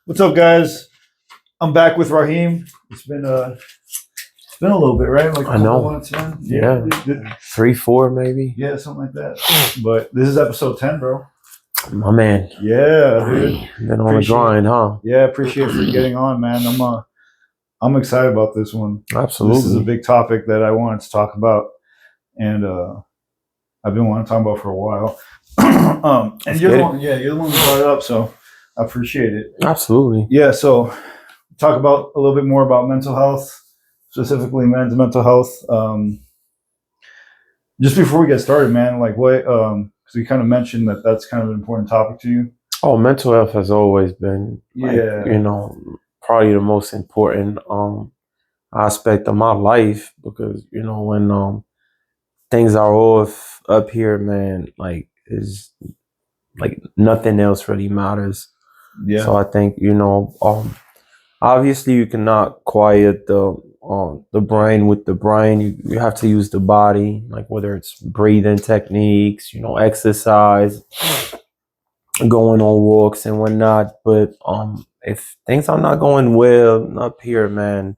What's up, guys? I'm back with Raheem. It's been a little bit, right? Like a I couple know. months, man. Yeah. 3, 4 maybe. Yeah, something like that. But this is episode 10, bro. My man. Yeah, dude. Been on the grind, huh? Yeah, appreciate for getting on, man. I'm excited about this one. Absolutely. This is a big topic that I wanted to talk about, and I've been wanting to talk about for a while. And you're the one who brought it up, so I appreciate it. Absolutely. Yeah, so talk about a little bit more about mental health, specifically men's mental health. Just before we get started, man, like what? Because we kind of mentioned that that's kind of an important topic to you. Oh, mental health has always been, probably the most important aspect of my life because when things are off up here, man, like is like nothing else really matters. Yeah. So I think obviously you cannot quiet the brain with the brain. You have to use the body, like whether it's breathing techniques, exercise, going on walks and whatnot. But if things are not going well up here, man,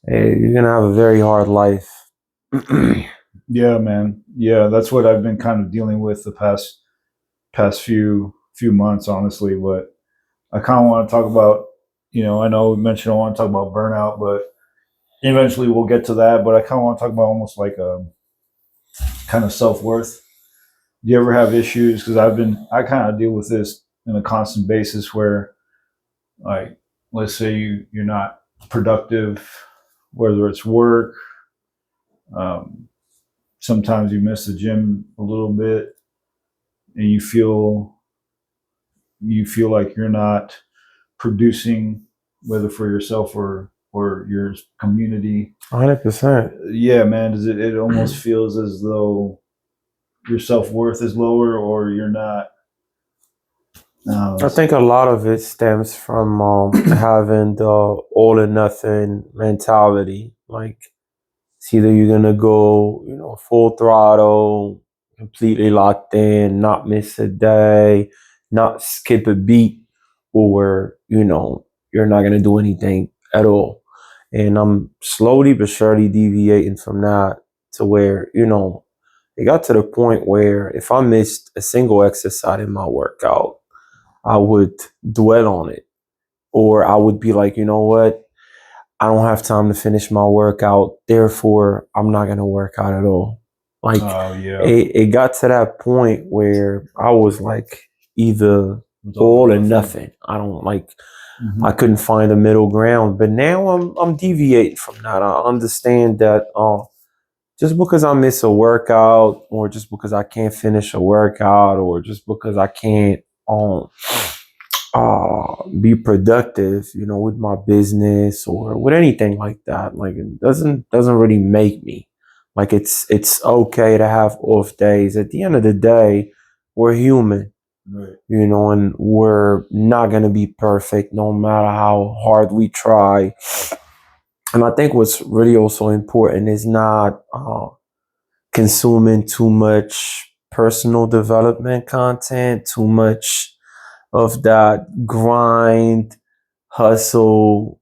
you're gonna have a very hard life. Yeah, man. Yeah, that's what I've been kind of dealing with the past few months, honestly. But I kind of want to talk about, I know we mentioned I want to talk about burnout, but eventually we'll get to that. But I kind of want to talk about almost like a kind of self-worth. Do you ever have issues? Because I kind of deal with this on a constant basis where, like, let's say you're not productive, whether it's work. Sometimes you miss the gym a little bit, and you feel like you're not producing, whether for yourself or your community. 100%. Yeah, man. It almost feels as though your self-worth is lower or you're not. I think a lot of it stems from having the all or nothing mentality. Like, it's either you're gonna go, full throttle, completely locked in, not miss a day, not skip a beat, or you're not gonna do anything at all. And I'm slowly but surely deviating from that to where, it got to the point where if I missed a single exercise in my workout, I would dwell on it. Or I would be like, you know what? I don't have time to finish my workout. Therefore, I'm not going to work out at all. Like, it got to that point where I was like either all or nothing. I don't like, I couldn't find a middle ground. But now I'm deviating from that. I understand that just because I miss a workout, or just because I can't finish a workout, or just because I can't be productive, with my business or with anything like that. Like, it doesn't really make me. Like, it's okay to have off days. At the end of the day, we're human, Right. and we're not gonna be perfect no matter how hard we try. And I think what's really also important is not consuming too much personal development content, too much of that grind, hustle,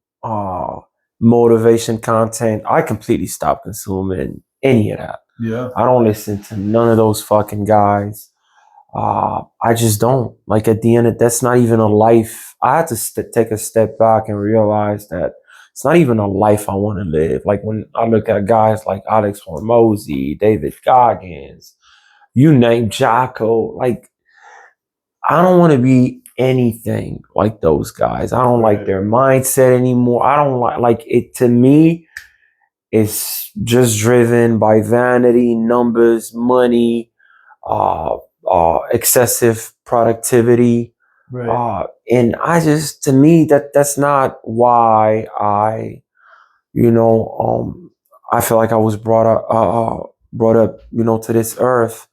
motivation content. I completely stopped consuming any of that. Yeah. I don't listen to none of those fucking guys. I just don't. Like, at the end of that's not even a life. I had to take a step back and realize that it's not even a life I want to live. Like, when I look at guys like Alex Hormozy, David Goggins, you name Jocko, like, I don't want to be anything like those guys. I don't like their mindset anymore. I don't like it. To me, it's just driven by vanity, numbers, money, excessive productivity. Right. And to me, that's not why I feel like I was brought up, to this earth.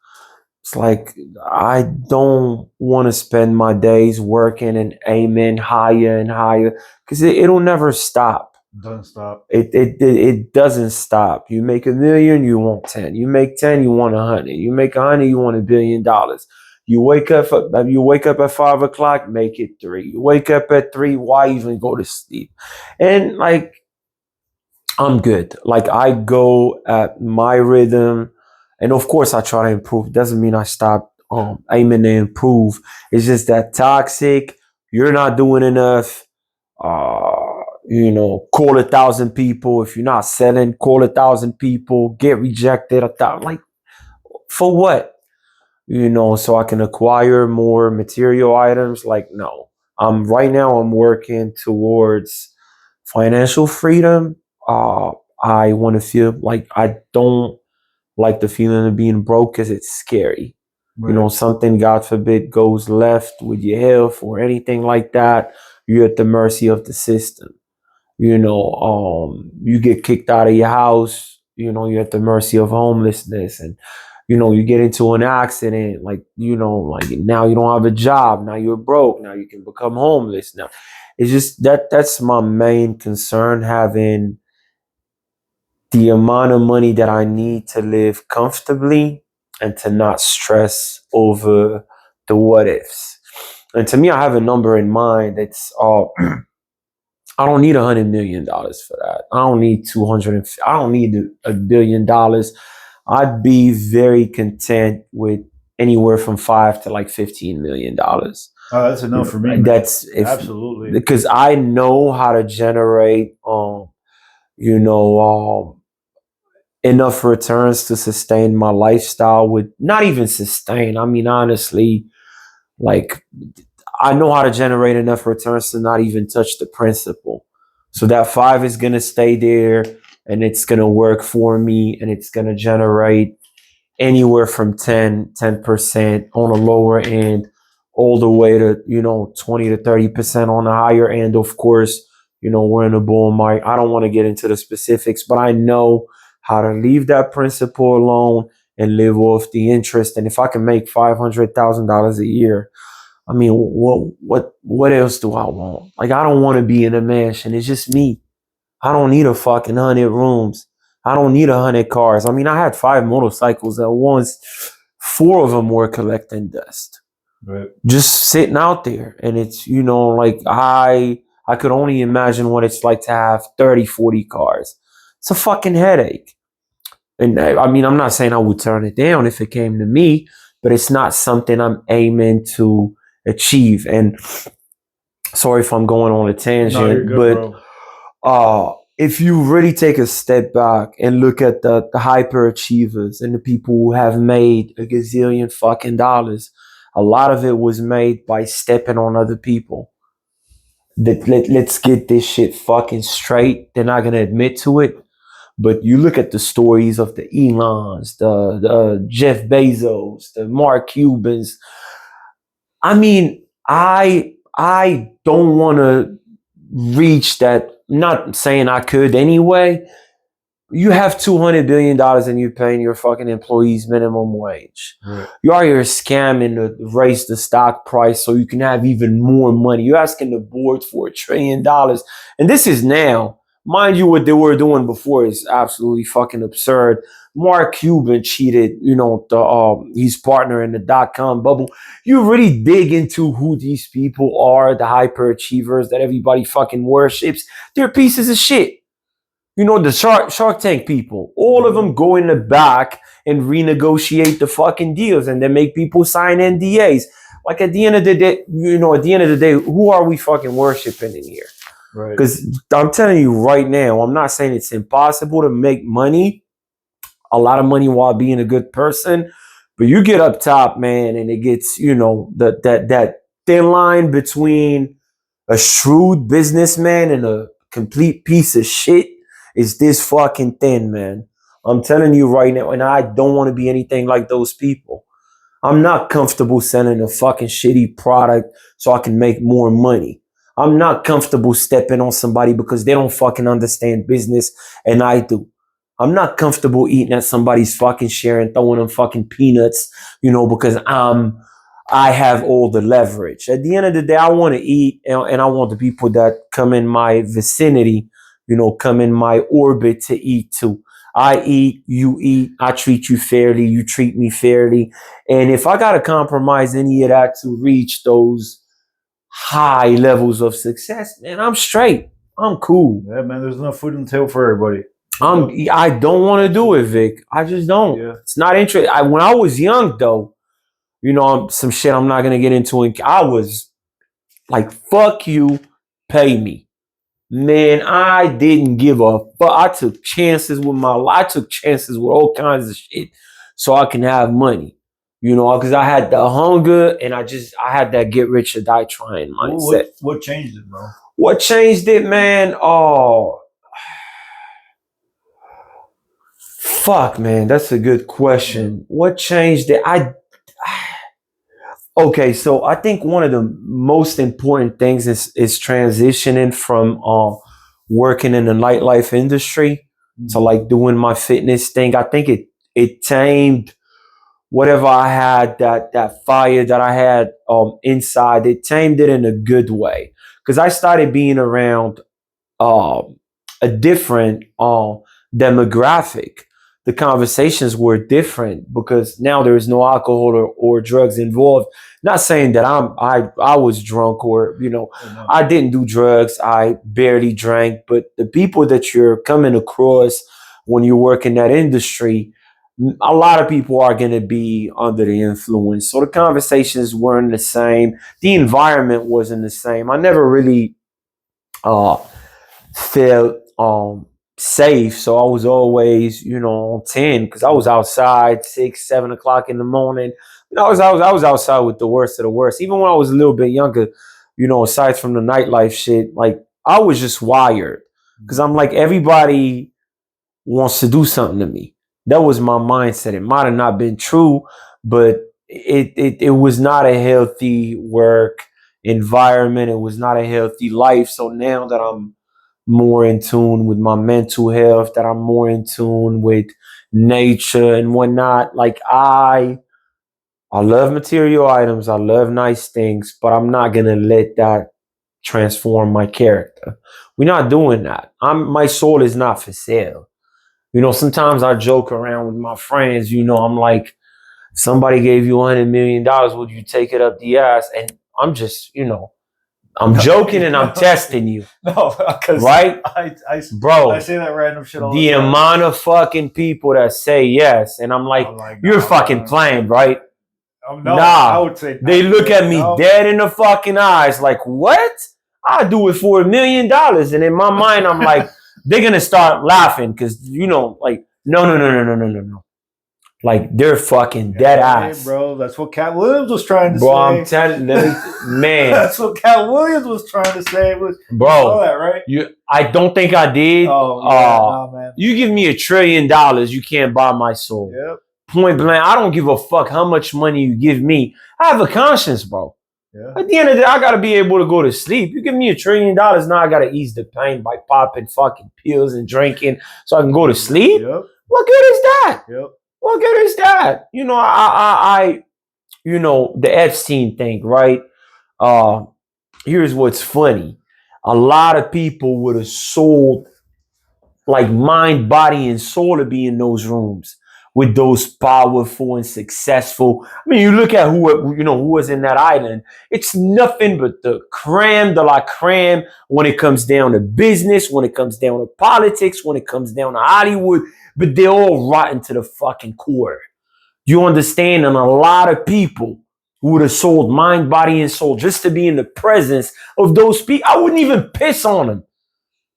It's like I don't want to spend my days working and aiming higher and higher because it'll never stop. Doesn't stop. It doesn't stop. You make $1 million, you want 10. You make 10, you want 100. You make 100, you want $1 billion. You wake up at 5 o'clock, make it 3. You wake up at 3, why even go to sleep? And like, I'm good. Like, I go at my rhythm, and of course I try to improve. Doesn't mean I stop aiming to improve. It's just that toxic. You're not doing enough. Call 1,000 people. If you're not selling, call 1,000 people. Get rejected. Like, for what? So I can acquire more material items. Like, no. Right now I'm working towards financial freedom. Uh, I want to feel like I don't like the feeling of being broke because it's scary. Right. Something, God forbid, goes left with your health or anything like that, you're at the mercy of the system. You get kicked out of your house, you're at the mercy of homelessness. And you get into an accident, like now you don't have a job, now you're broke, now you can become homeless. Now it's just that's my main concern, having the amount of money that I need to live comfortably and to not stress over the what ifs. And to me, I have a number in mind. It's I don't need $100 million for that. I don't need 200. I don't need $1 billion. I'd be very content with anywhere from 5 to like $15 million. Oh, that's enough for me, man. That's Absolutely. Because I know how to generate, enough returns to sustain my lifestyle. With not even sustain. I mean, honestly, like, I know how to generate enough returns to not even touch the principal. So that 5 is going to stay there, and it's going to work for me, and it's going to generate anywhere from 10% on the lower end, all the way to, 20 to 30% on the higher end. Of course, we're in a bull market. I don't want to get into the specifics, but I know how to leave that principal alone and live off the interest. And if I can make $500,000 a year, I mean, what else do I want? Like, I don't want to be in a mansion. It's just me. I don't need a fucking 100 rooms. I don't need 100 cars. I mean, I had 5 motorcycles at once. 4 of them were collecting dust, Right. just sitting out there. And it's, like, I could only imagine what it's like to have 30, 40 cars. It's a fucking headache. And I mean, I'm not saying I would turn it down if it came to me, but it's not something I'm aiming to achieve. And sorry if I'm going on a tangent, No, you're good, but bro. if you really take a step back and look at the hyperachievers and the people who have made a gazillion fucking dollars, a lot of it was made by stepping on other people. Let's get this shit fucking straight. They're not gonna admit to it, but you look at the stories of the Elons, the Jeff Bezos, the Mark Cubans. I mean, I don't want to reach that. Not saying I could anyway. You have $200 billion and you're paying your fucking employees minimum wage. Right. You are here scamming to raise the stock price so you can have even more money. You're asking the board for $1 trillion. And this is now. Mind you, what they were doing before is absolutely fucking absurd. Mark Cuban cheated, his partner in the dot-com bubble. You really dig into who these people are, the hyperachievers that everybody fucking worships. They're pieces of shit. The Shark Tank people, all of them go in the back and renegotiate the fucking deals, and then make people sign NDAs. Like, at the end of the day, who are we fucking worshiping in here? Right. Because I'm telling you right now, I'm not saying it's impossible to make money, a lot of money, while being a good person, but you get up top, man, and it gets, that thin line between a shrewd businessman and a complete piece of shit is this fucking thin, man. I'm telling you right now, and I don't want to be anything like those people. I'm not comfortable selling a fucking shitty product so I can make more money. I'm not comfortable stepping on somebody because they don't fucking understand business and I do. I'm not comfortable eating at somebody's fucking share and throwing them fucking peanuts, because I have all the leverage. At the end of the day, I want to eat, and I want the people that come in my vicinity, come in my orbit to eat too. I eat, you eat, I treat you fairly, you treat me fairly. And if I got to compromise any of that to reach those high levels of success, man, I'm straight. I'm cool. Yeah, man, there's enough food on the table for everybody. I don't want to do it, Vic. I just don't. Yeah. It's not interesting. When I was young, though, you know, some shit I'm not gonna get into. And I was like, "Fuck you, pay me." Man, I didn't give a fuck. I took chances with my life. I took chances with all kinds of shit so I can have money. You know, because I had the hunger and I had that get rich or die trying mindset. What changed it, bro? What changed it, man? Oh, fuck, man. That's a good question. What changed it? Okay, so I think one of the most important things is transitioning from working in the nightlife industry to like doing my fitness thing. I think it tamed whatever I had, that fire that I had inside. It tamed it in a good way because I started being around a different demographic. The conversations were different because now there is no alcohol or drugs involved. Not saying that I was drunk or, you know, I didn't do drugs. I barely drank, but the people that you're coming across when you work in that industry, a lot of people are going to be under the influence. So the conversations weren't the same. The environment wasn't the same. I never really felt safe, so I was always, you know, on 10 because I was outside 6, 7 o'clock in the morning. You know, I was outside with the worst of the worst. Even when I was a little bit younger, you know, aside from the nightlife shit, like I was just wired because I'm like, everybody wants to do something to me. That was my mindset. It might have not been true, but it was not a healthy work environment. It was not a healthy life. So now that I'm more in tune with my mental health, that I'm more in tune with nature and whatnot. Like I love material items. I love nice things, but I'm not gonna let that transform my character. We're not doing that. My soul is not for sale. You know, sometimes I joke around with my friends, you know, I'm like, somebody gave you $100 million, would you take it up the ass? And I'm just, you know, I'm joking and I'm testing you. No, because right? Bro, I say that random shit all the time. The amount of fucking people that say yes, and I'm like, you're fucking playing, right? No, I would say they look at me dead in the fucking eyes, like, what? I'll do it for $1 million. And in my mind, I'm like, they're gonna start laughing because, you know, like, no. Like they're fucking dead ass, bro. That's what Cat Williams was trying to say. Bro, I'm telling them, man. That's what Cat Williams was trying to say. Bro, you know that, right? I don't think I did. Oh, yeah, nah, man. You give me $1 trillion, you can't buy my soul. Yep. Point blank. I don't give a fuck how much money you give me. I have a conscience, bro. Yeah. At the end of the day, I gotta be able to go to sleep. You give me $1 trillion, now I gotta ease the pain by popping fucking pills and drinking so I can go to sleep. Yep. What good is that? Yep. What good is that? You know, I you know, the Epstein thing, right? Here's what's funny. A lot of people would have sold like mind, body, and soul to be in those rooms with those powerful and successful. I mean, you look at who was in that island. It's nothing but the creme de la creme when it comes down to business, when it comes down to politics, when it comes down to Hollywood. But they're all rotten to the fucking core. You understand? And a lot of people who would have sold mind, body, and soul just to be in the presence of those people. I wouldn't even piss on them.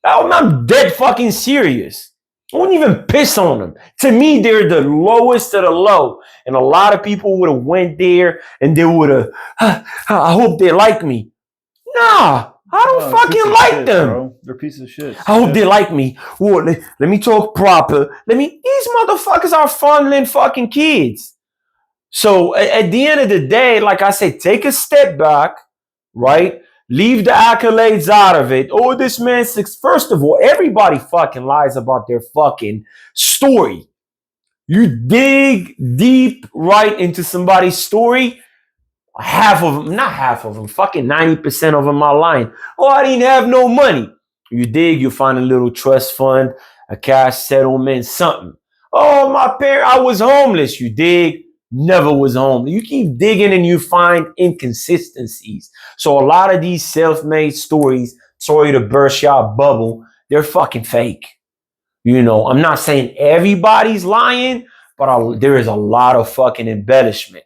I'm dead fucking serious. I wouldn't even piss on them. To me, they're the lowest of the low. And a lot of people would have went there and they would have, I hope they like me. Nah, I don't fucking like them. Bro. They're pieces of shit. I hope they like me. Well, let me talk proper. These motherfuckers are funneling fucking kids. So at the end of the day, like I said, take a step back, right? Leave the accolades out of it. Oh, this man's six. First of all, everybody fucking lies about their fucking story. You dig deep right into somebody's story, half of them, not half of them, fucking 90% of them are lying. Oh, I didn't have no money. You dig, you find a little trust fund. a cash settlement, something. Oh, my parent, I was homeless. You dig? Never was homeless. You keep digging and you find inconsistencies. So a lot of these self-made stories, sorry to burst your bubble, they're fucking fake. You know, I'm not saying everybody's lying, but there is a lot of fucking embellishment.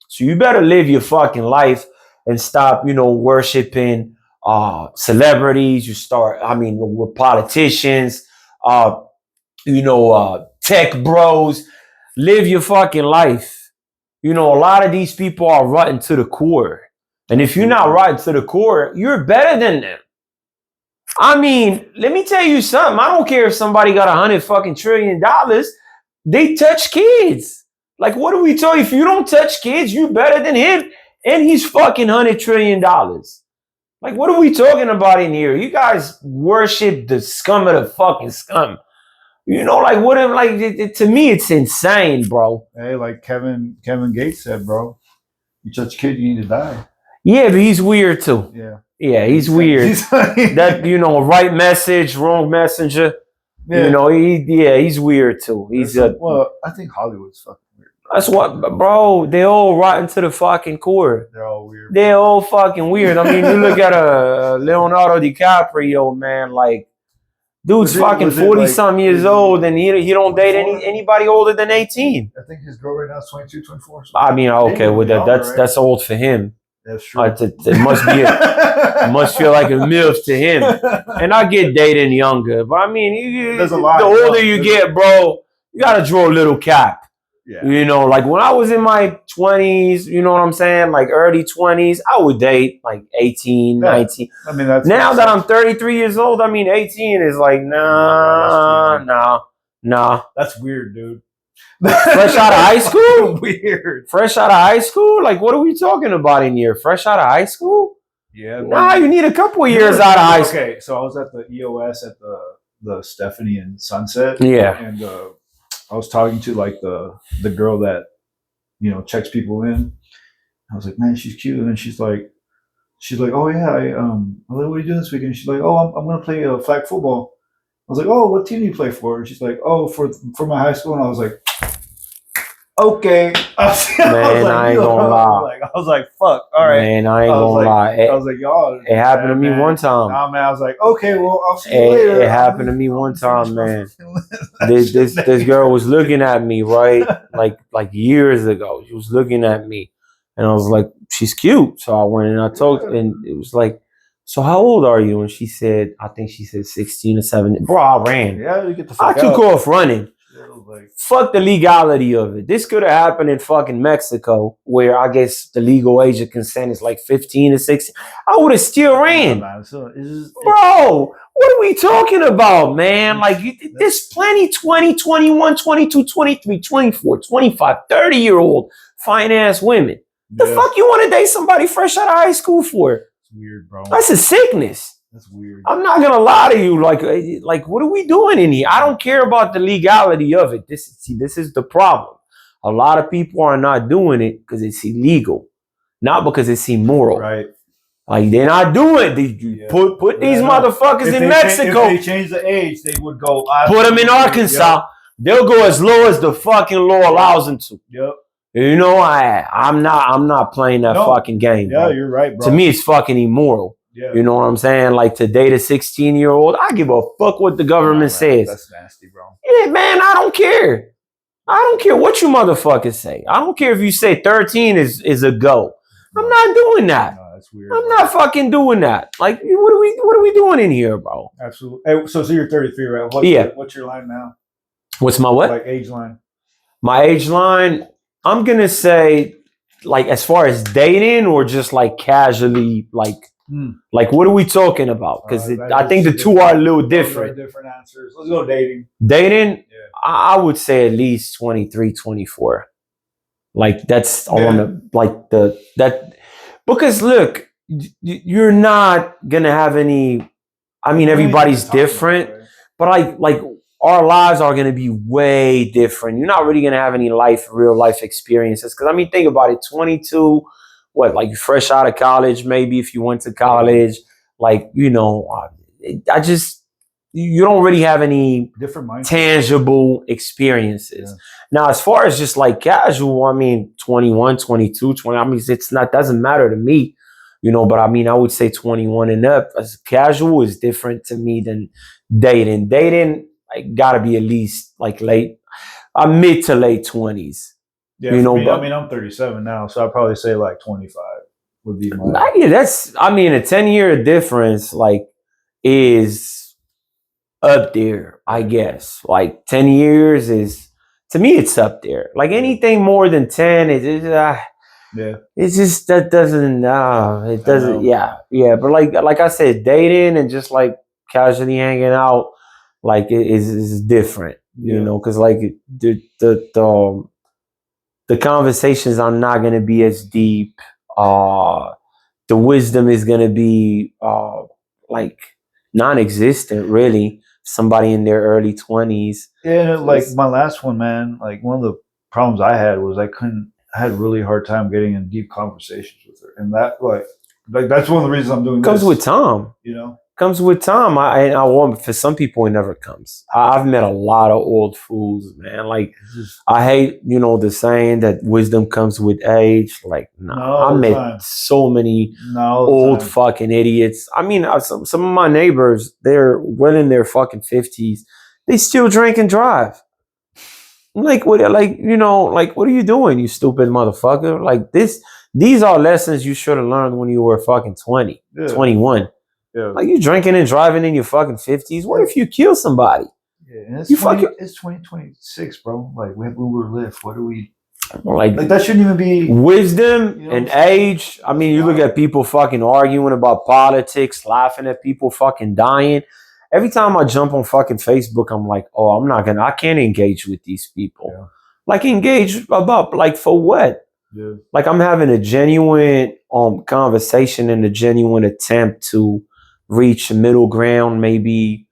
So you better live your fucking life and stop, worshiping celebrities. You start, with politicians, tech bros. Live your fucking life. A lot of these people are rotten to the core. And if you're not rotten to the core, you're better than them. I mean, let me tell you something. I don't care if somebody got $100 trillion. They touch kids. Like, what are we talking? If you don't touch kids, you better than him. And he's fucking $100 trillion. Like, what are we talking about in here? You guys worship the scum of the fucking scum. Like, what if, like, to me, it's insane, bro. Hey, like Kevin Gates said, bro, you touch kid, you need to die. Yeah, but he's weird too. Yeah. Yeah, he's weird. That, right message, wrong messenger. Yeah. He's weird too. Well, I think Hollywood's fucking weird. That's what, bro, they all rotten to the fucking core. They're all weird. They're all fucking weird. I mean, you look at Leonardo DiCaprio, man, like, dude's fucking 40-something years old, and he don't date anybody older than 18. I think his girl right now is 22, 24. I mean, okay, with that's old for him. That's true. It must be it must feel like a MILF to him. And I get dating younger, but I mean, the older you get, bro, you gotta draw a little cap. Yeah. Like when I was in my 20s, you know what I'm saying? Like early 20s, I would date like 18, 19. I mean, now that I'm 33 years old, I mean, 18 is like, nah. That's weird, dude. Fresh out of high school? Weird. Fresh out of high school? Like, what are we talking about in here? Fresh out of high school? Yeah. Nah, you need a couple of years out of high school. Okay, so I was at the EOS at the Stephanie and Sunset. Yeah. And I was talking to like the girl that, checks people in. I was like, man, she's cute. And then she's like, oh yeah, I'm like, what are you doing this weekend? She's like, oh, I'm gonna play flag football. I was like, oh, what team do you play for? And she's like, oh, for my high school. And I was like, okay. I ain't gonna lie. I was like, fuck, all right. Man, I ain't gonna lie. I was like, y'all. It happened to me one time. Nah, man, I was like, okay, well, I'll see you later. It happened to me one time, man. This girl was looking at me, right? Like years ago. She was looking at me. And I was like, she's cute. So I went and I talked, and it was like, so how old are you? And she said, I think she said 16 or 17. Bro, I ran. Yeah, you get the fuck I took off running. Fuck the legality of it. This could have happened in fucking Mexico, where I guess the legal age of consent is like 15 or 16. I would have still ran. Bro, what are we talking about, man? Like, there's plenty 20, 21, 22, 23, 24, 25, 30-year-old fine-ass women. The fuck you want to date somebody fresh out of high school for? It's weird, bro. That's a sickness. That's weird. I'm not gonna lie to you. Like, what are we doing in here? I don't care about the legality of it. This is the problem. A lot of people are not doing it because it's illegal, not because it's immoral. Right. Like, they're not doing it. Put these motherfuckers in Mexico. If they change the age, they would go. Put them in Arkansas. Yep. They'll go as low as the fucking law allows them to. Yep. I'm not playing that fucking game. Yeah, bro. You're right, bro. To me, it's fucking immoral. Yeah. You know what I'm saying? Like, to date a 16-year-old, I give a fuck what the government says. That's nasty, bro. Yeah, man, I don't care. I don't care what you motherfuckers say. I don't care if you say 13 is a go. I'm not doing that. No, that's weird. I'm not fucking doing that. Like, what are we doing in here, bro? Absolutely. Hey, so you're 33, right? What's your line now? What's my what? Like age line. My age line, I'm gonna say, like, as far as dating or just like casually, like, what are we talking about? Because I think the two are a little different. Different answers. Let's go dating. Dating, yeah. I would say at least 23, 24. Like, that's because look, you're not gonna have any. I mean, everybody's different, but like our lives are gonna be way different. You're not really gonna have any real life experiences. Because I mean, think about it. 22. What, like fresh out of college, maybe if you went to college, like, I just, you don't really have any different mindset. tangible experiences. Yeah. Now, as far as just like casual, I mean, 21, 22, 20, I mean, it's not, doesn't matter to me, but I mean, I would say 21 and up as casual is different to me than dating. Dating, like, gotta be at least like mid to late 20s. Yeah, for me, I mean, I'm 37 now, so I'd probably say like 25 would be my. Yeah, a 10-year difference, like, is up there, I guess. Like 10 years is, to me, it's up there. Like anything more than 10, yeah. It's just that doesn't, it doesn't, yeah. But like I said, dating and just like casually hanging out, like it is different, because like the conversations are not gonna be as deep. The wisdom is gonna be like non-existent, really. Somebody in their early 20s. Yeah, like my last one, man. Like one of the problems I had was I had a really hard time getting in deep conversations with her, and that like that's one of the reasons I'm doing comes this. with time. Comes with time. I want, for some people it never comes. I've met a lot of old fools, man. Like I hate, the saying that wisdom comes with age. Like, I met so many old fucking idiots. I mean, some of my neighbors, they're well in their fucking 50s. They still drink and drive. Like what? Like, what are you doing, you stupid motherfucker? Like these are lessons you should have learned when you were fucking 20, 21. Yeah. Like you drinking and driving in your fucking 50s. What if you kill somebody? Yeah, and it's 2026, bro. Like we were live. What do we like? That shouldn't even be wisdom and age. I mean, you look at people fucking arguing about politics, laughing at people fucking dying. Every time I jump on fucking Facebook, I'm like, oh, I can't engage with these people. Yeah. Like engage about, like, for what? Yeah. Like I'm having a genuine conversation and a genuine attempt to reach a middle ground, maybe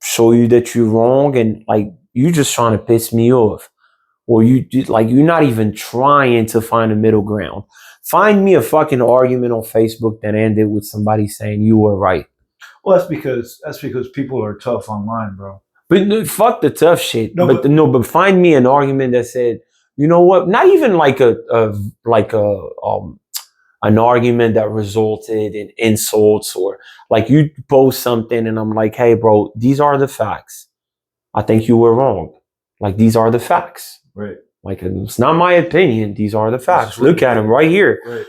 show you that you're wrong, and like you just trying to piss me off, or you're not even trying to find a middle ground. Find me a fucking argument on Facebook that ended with somebody saying you were right. Well, that's because people are tough online, bro. But fuck the tough shit. But find me an argument that said, you know what? Not even like an argument that resulted in insults, or like you post something and I'm like, hey, bro, these are the facts. I think you were wrong. Like, these are the facts. Right. Like, it's not my opinion. These are the facts. Look at them right here. Right.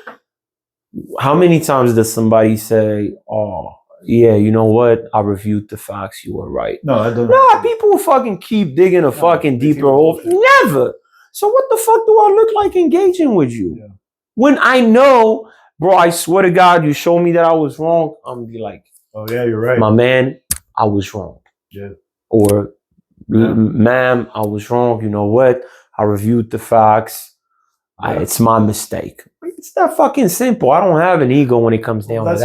How many times does somebody say, oh, yeah, you know what? I reviewed the facts. You were right. No, I don't. Nah, people fucking keep digging a fucking deeper hole. Never. So what the fuck do I look like engaging with you? Yeah. When I know, bro, I swear to God, you show me that I was wrong, I'm gonna be like, oh yeah, you're right. My man, I was wrong. Yeah. Or, ma'am, I was wrong. You know what? I reviewed the facts. Yeah. It's my mistake. It's that fucking simple. I don't have an ego when it comes down to that.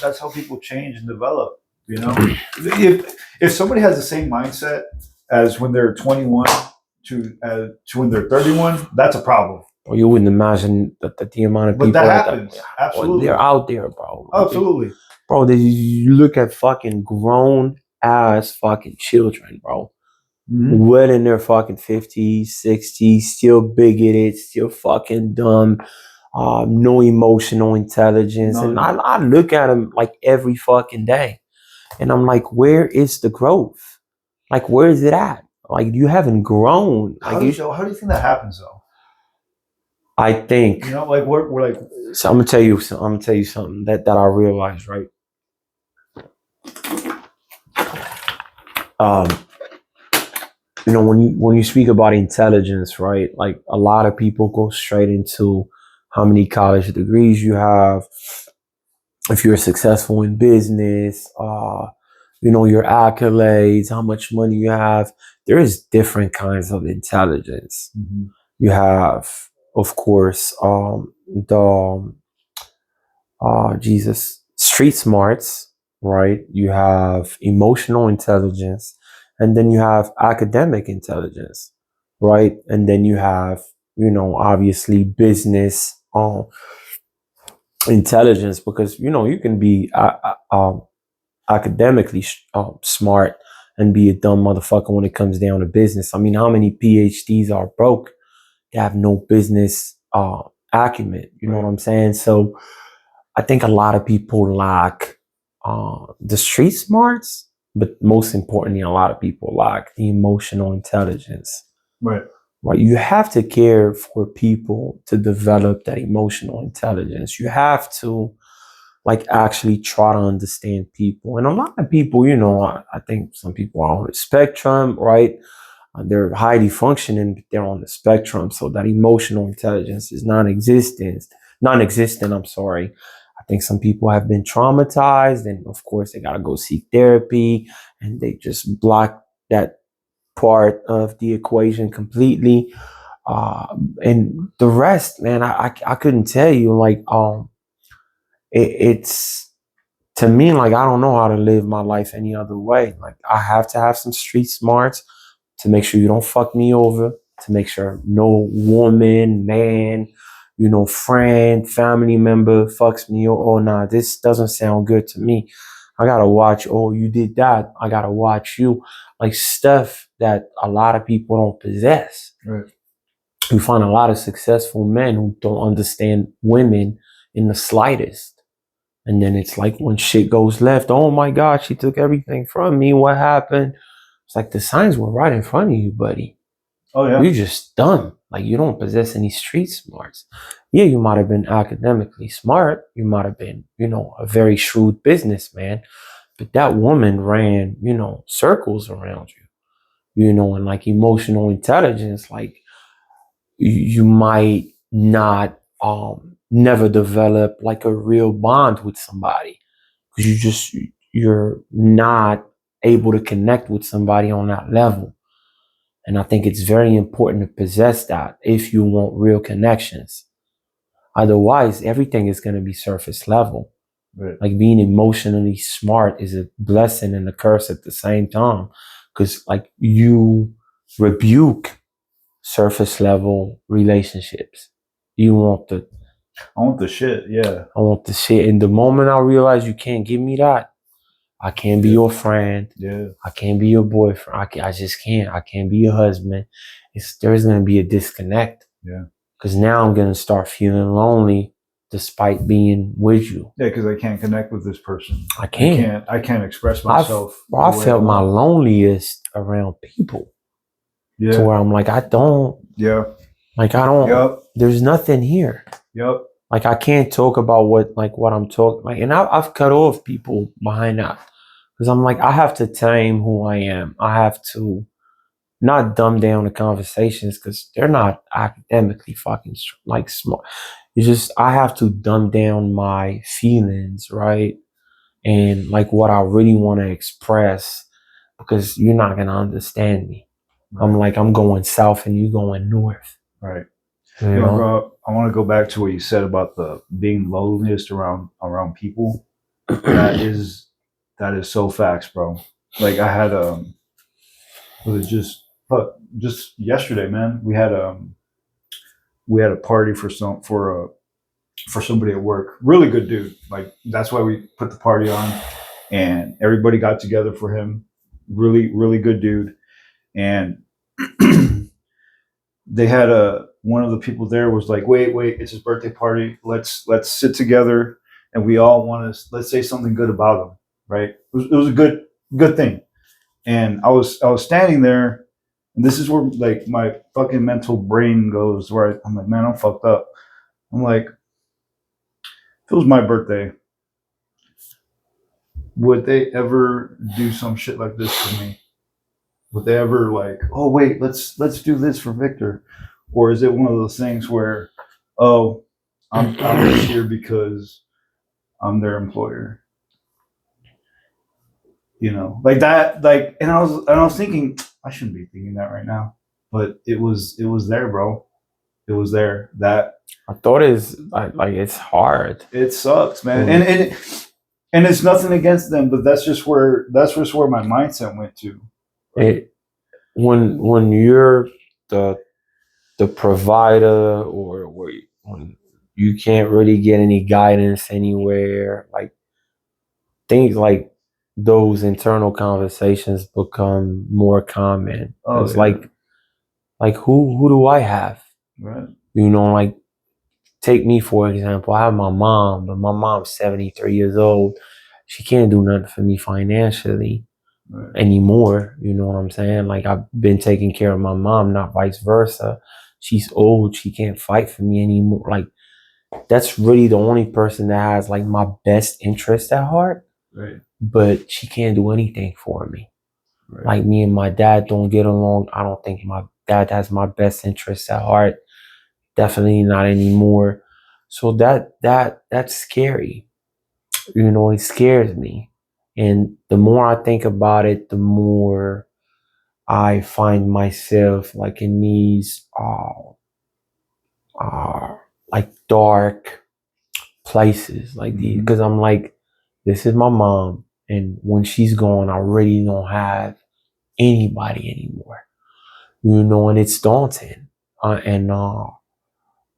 That's how people change and develop. If somebody has the same mindset as when they're 21 to when they're 31, that's a problem. Or you wouldn't imagine that the amount of people that happens. Absolutely, they're out there, bro. Absolutely, bro. You look at fucking grown ass fucking children, bro. Mm-hmm. Well in their fucking 50s, 60s, still bigoted, still fucking dumb, no emotional intelligence. And I look at them like every fucking day. And I'm like, where is the growth? Like, where is it at? Like, you haven't grown. Like, how do you think that happens, though? I think, like we're like. So I'm gonna tell you something that I realized, right? When you speak about intelligence, right? Like, a lot of people go straight into how many college degrees you have, if you're successful in business, your accolades, how much money you have. There is different kinds of intelligence. Mm-hmm. You have, of course, street smarts, right? You have emotional intelligence, and then you have academic intelligence, right? And then you have, obviously business intelligence, because, you can be academically smart and be a dumb motherfucker when it comes down to business. I mean, how many PhDs are broke? They have no business acumen. You know what I'm saying? So I think a lot of people lack the street smarts, but most importantly, a lot of people lack the emotional intelligence. Right. Right. You have to care for people to develop that emotional intelligence. You have to like actually try to understand people. And a lot of people, you know, I think some people are on the spectrum, right? They're highly functioning, but they're on the spectrum. So that emotional intelligence is non-existent, I'm sorry. I think some people have been traumatized and of course they gotta go seek therapy and they just block that part of the equation completely. And the rest, man, I couldn't tell you like, it's to me, like, I don't know how to live my life any other way. Like, I have to have some street smarts to make sure you don't fuck me over, to make sure no woman, man, you know, friend, family member fucks me. Oh, nah, this doesn't sound good to me. I gotta watch, oh, you did that. I gotta watch you. Like, stuff that a lot of people don't possess. Right. You find a lot of successful men who don't understand women in the slightest. And then it's like when shit goes left, oh my God, she took everything from me. What happened? It's like the signs were right in front of you, buddy. Oh yeah. You're just dumb. Like you don't possess any street smarts. Yeah, you might have been academically smart. You might have been, you know, a very shrewd businessman. But that woman ran, you know, circles around you, you know, and like emotional intelligence, like you might not never develop like a real bond with somebody because you're not able to connect with somebody on that level. And I think it's very important to possess that if you want real connections. Otherwise, everything is going to be surface level. Right. Like being emotionally smart is a blessing and a curse at the same time. Because like you rebuke surface level relationships. You want the I want the shit. Yeah. I want the shit. And the moment I realize you can't give me that, I can't be your friend. Yeah. I can't be your boyfriend. I just can't. I can't be your husband. There's going to be a disconnect. Yeah. Because now I'm going to start feeling lonely despite being with you. Yeah, because I can't connect with this person. I can't. I can't express myself. I felt my loneliest around people. Yeah. To where I'm like, I don't. Yeah. Like, I don't. Yep. There's nothing here. Yep. Like, I can't talk about what I'm talking. Like, and I've cut off people behind that. Because I'm like, I have to tame who I am. I have to not dumb down the conversations because they're not academically fucking like smart. It's just, I have to dumb down my feelings, right? And like what I really want to express because you're not going to understand me. Right. I'm like, I'm going south and you going north. Right. You know? I want to go back to what you said about the being loneliest around people. That is so facts, bro. Like I had was it just yesterday, man? We had a party for somebody at work. Really good dude. Like that's why we put the party on, and everybody got together for him. Really, really good dude. And they had one of the people there was like, wait, it's his birthday party. Let's sit together, and we all want to let's say something good about him, right? It was a good thing. And I was standing there, and this is where like my fucking mental brain goes, where I'm like, man, I'm fucked up. I'm like, if it was my birthday, would they ever do some shit like this for me? Would they ever like, oh wait, let's do this for Victor? Or is it one of those things where, oh, I'm just here because I'm their employer? You know, like that, like, and I was thinking, I shouldn't be thinking that right now, but it was there, bro. It was there. That I thought it's like it's hard. It sucks, man, and it's nothing against them, but that's just where my mindset went to. When you're the provider or when you can't really get any guidance anywhere, like things like those internal conversations become more common. Oh, It's yeah. like who do I have? Right. You know, like take me for example. I have my mom, but my mom's 73 years old. She can't do nothing for me financially anymore. You know what I'm saying? Like I've been taking care of my mom, not vice versa. She's old. She can't fight for me anymore. Like that's really the only person that has like my best interest at heart. Right. But she can't do anything for me. Right. Like me and my dad don't get along. I don't think my dad has my best interest at heart. Definitely not anymore. So that's scary. You know, it scares me. And the more I think about it, the more I find myself like in these like dark places like these, because I'm like, this is my mom, and when she's gone, I really don't have anybody anymore. You know, and it's daunting. And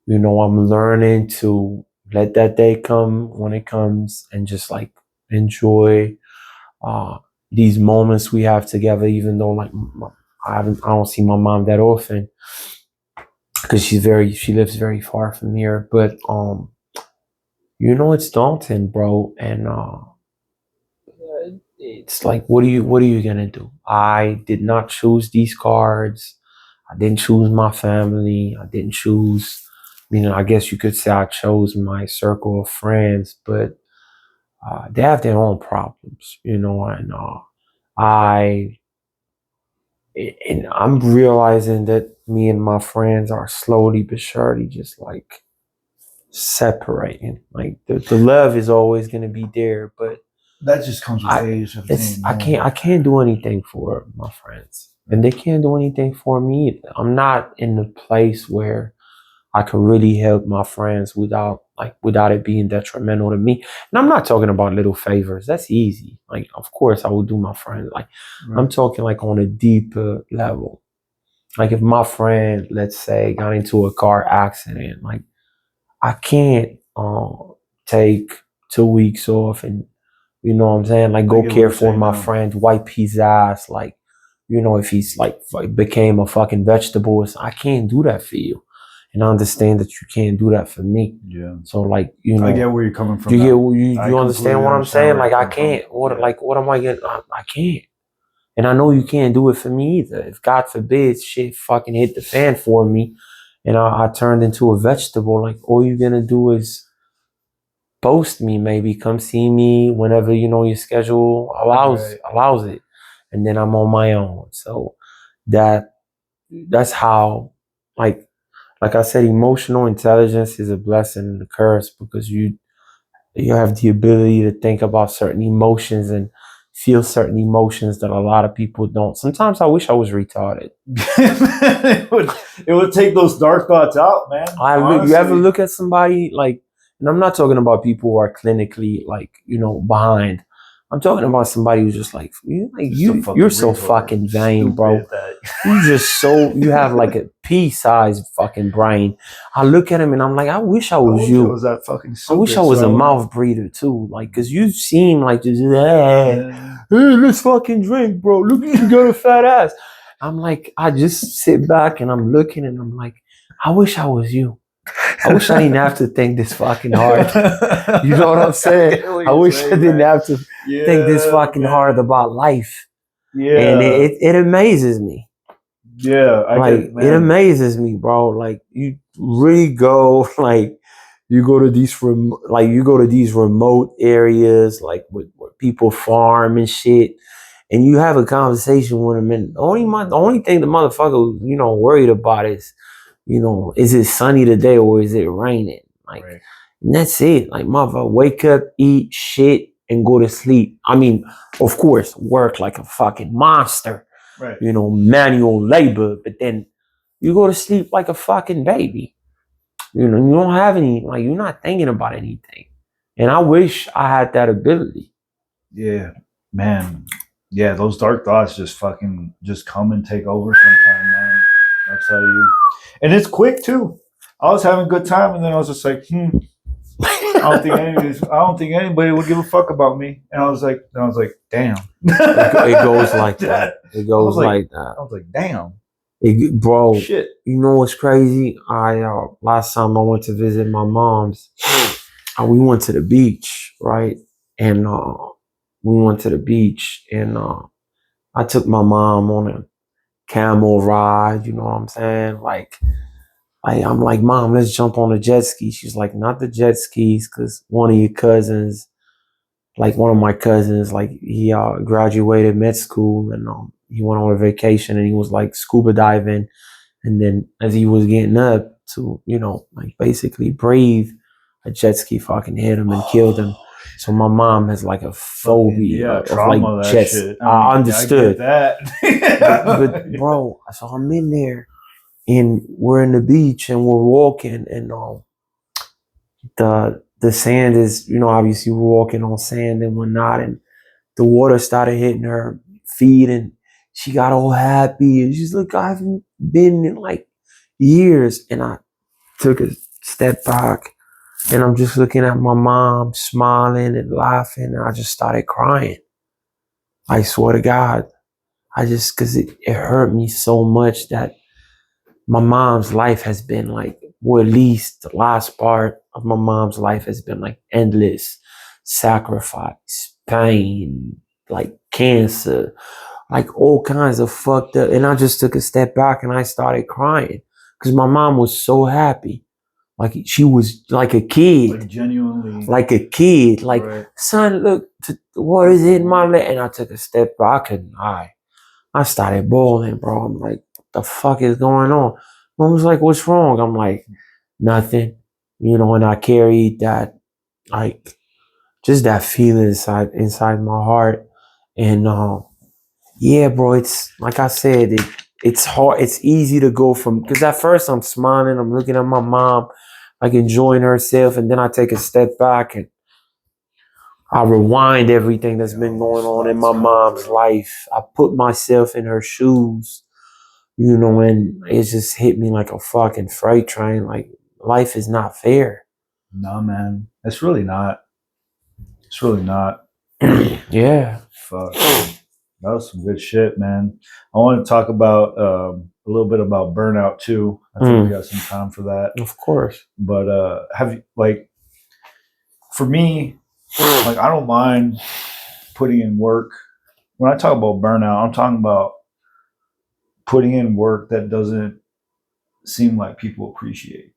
you know, I'm learning to let that day come when it comes, and just like enjoy uh these moments we have together, even though like I don't see my mom that often because she lives very far from here. But you know, it's daunting, bro. And it's like, what are you gonna do? I did not choose these cards. I didn't choose my family. I didn't choose, you know, I guess you could say I chose my circle of friends, but they have their own problems, you know. And I and I'm realizing that me and my friends are slowly but surely just like separating. Like the love is always gonna be there, but That just comes with age. I can't do anything for my friends, and they can't do anything for me either. I'm not in the place where I can really help my friends without it being detrimental to me. And I'm not talking about little favors. That's easy. Like, of course I will do my friends. Like, I'm talking like on a deeper level. Like if my friend, let's say, got into a car accident, like I can't take 2 weeks off and, you know what I'm saying, like go care for my friend, wipe his ass, like, you know, if he's like became a fucking vegetable. I can't do that for you. And I understand that you can't do that for me. Yeah. So like, you know, I get where you're coming from. You understand what I'm saying? Like I can't. What am I getting? I can't. And I know you can't do it for me either. If God forbid shit fucking hit the fan for me and I turned into a vegetable, like all you're gonna do is post me, maybe come see me whenever, you know, your schedule allows it. And then I'm on my own. So that's how, like I said, emotional intelligence is a blessing and a curse, because you have the ability to think about certain emotions and feel certain emotions that a lot of people don't. Sometimes I wish I was retarded. it would take those dark thoughts out, man. You ever look at somebody like, and I'm not talking about people who are clinically like, you know, behind. I'm talking about somebody who's just like, you're so fucking vain, bro. You have like a pea-sized fucking brain. I look at him and I'm like, I wish I was you. I wish I was a mouth breather too. Like, cause you seem like just, hey, let's fucking drink, bro. Look, you got a fat ass. I'm like, I just sit back and I'm looking and I'm like, I wish I was you. I wish I didn't have to think this fucking hard. You know what I'm saying? I wish I didn't have to think this fucking hard about life. Yeah. And it amazes me. Yeah. It amazes me, bro. Like you really go, like you go to these remote areas, like where people farm and shit, and you have a conversation with them, and the only thing the motherfucker, you know, worried about is, you know, is it sunny today or is it raining? Like, and that's it. Like, motherfucker, wake up, eat shit, and go to sleep. I mean, of course, work like a fucking monster. Right. You know, manual labor, but then you go to sleep like a fucking baby. You know, you don't have any, like, you're not thinking about anything. And I wish I had that ability. Yeah, man. Yeah, those dark thoughts just come and take over sometime, man. I'll tell you. And it's quick too. I was having a good time and then I was just like, don't think anybody would give a fuck about me. And I was like, damn. It goes like that. It goes like that. I was like, damn. Bro, shit. You know what's crazy? Last time I went to visit my mom's, we went to the beach, right? And we went to the beach, and I took my mom on a camel ride. You know what I'm saying? Like I'm like, Mom, let's jump on a jet ski. She's like, not the jet skis, because one of my cousins, like he graduated med school, and he went on a vacation, and he was like scuba diving, and then as he was getting up to, like basically breathe, a jet ski fucking hit him and killed him. So my mom has like a phobia of trauma, like jets. Shit. I understood that. but bro, so I'm in there, and we're in the beach, and we're walking, and the sand is, obviously we're walking on sand and whatnot, and the water started hitting her feet, and she got all happy, and she's like, I haven't been in like years. And I took a step back, and I'm just looking at my mom smiling and laughing, and I just started crying. I swear to God, because it hurt me so much that my mom's life has been like, or at least the last part of my mom's life has been like endless sacrifice, pain, like cancer, like all kinds of fucked up. And I just took a step back and I started crying because my mom was so happy. Like she was like a kid. Like genuinely. Like a kid. Like, right. Son, look, what is in my leg? And I took a step back and I started bawling, bro. I'm like, what the fuck is going on? Mom was like, what's wrong? I'm like, nothing. And I carried that, like, just that feeling inside my heart. And yeah, bro, it's like I said, it's hard. It's easy to go from, because at first I'm smiling, I'm looking at my mom, like enjoying herself, and then I take a step back and I rewind everything that's been going on in my mom's life. I put myself in her shoes, and it just hit me like a fucking freight train. Like, life is not fair. No, man. It's really not. It's really not. Yeah. Fuck. That was some good shit, man. I want to talk about a little bit about burnout too. I think we got some time for that. Of course. But have you, like, for me, like, I don't mind putting in work. When I talk about burnout, I'm talking about putting in work that doesn't seem like people appreciate.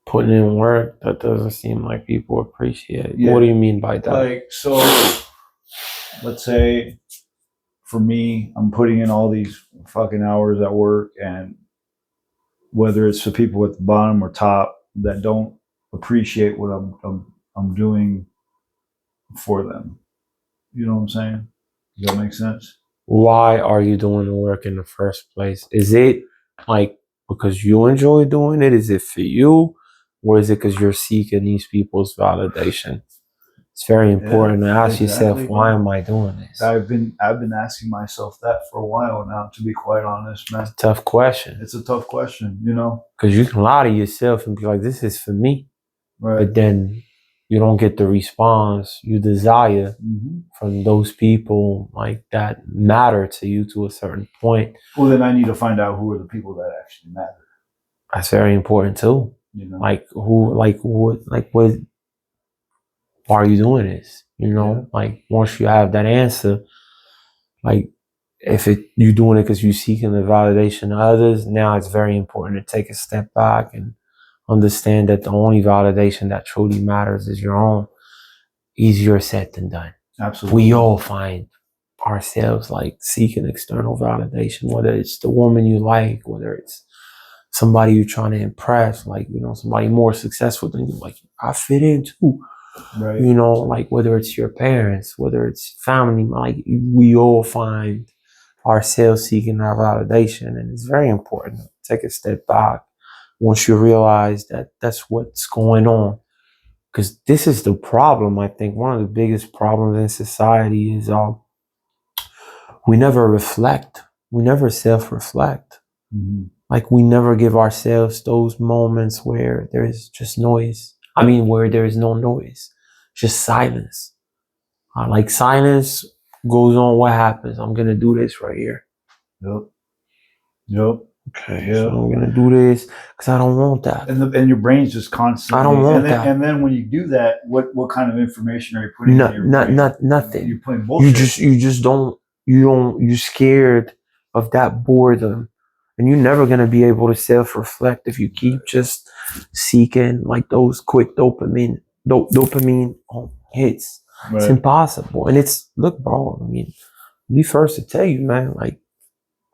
Putting in work that doesn't seem like people appreciate. Yeah. What do you mean by that? Like, so let's say for me, I'm putting in all these fucking hours at work, and whether it's for people at the bottom or top that don't appreciate what I'm doing for them. You know what I'm saying? Does that make sense? Why are you doing the work in the first place? Is it like because you enjoy doing it? Is it for you? Or is it because you're seeking these people's validation? It's very important to ask yourself, why am I doing this? I've been asking myself that for a while now, to be quite honest, man. It's a tough question. It's a tough question, Because you can lie to yourself and be like, this is for me. Right. But then you don't get the response you desire from those people like that matter to you to a certain point. Well, then I need to find out who are the people that actually matter. That's very important too. Like what why are you doing this? Like once you have that answer, like if you're doing it because you're seeking the validation of others, now it's very important to take a step back and understand that the only validation that truly matters is your own. Easier said than done. Absolutely. We all find ourselves like seeking external validation, whether it's the woman you like, whether it's somebody you're trying to impress, like, somebody more successful than you, like, I fit in too. Right. Like whether it's your parents, whether it's family, like we all find ourselves seeking that validation. And it's very important to take a step back once you realize that that's what's going on. Because this is the problem, I think. One of the biggest problems in society is we never reflect. We never self-reflect. Like we never give ourselves those moments where there's just noise. I mean, where there is no noise, just silence. Like silence goes on. What happens? I'm gonna do this right here. Yep. Okay. Yeah. So I'm gonna do this because I don't want that. And your brain's just constantly. I don't want that. And then when you do that, what kind of information are you putting in your brain? Nothing. You're putting bullshit. You just don't. You're scared of that boredom, and you're never gonna be able to self-reflect if you keep just seeking like those quick dopamine hits. Right. It's impossible. And it's, look, bro, I mean, me first to tell you, man, like,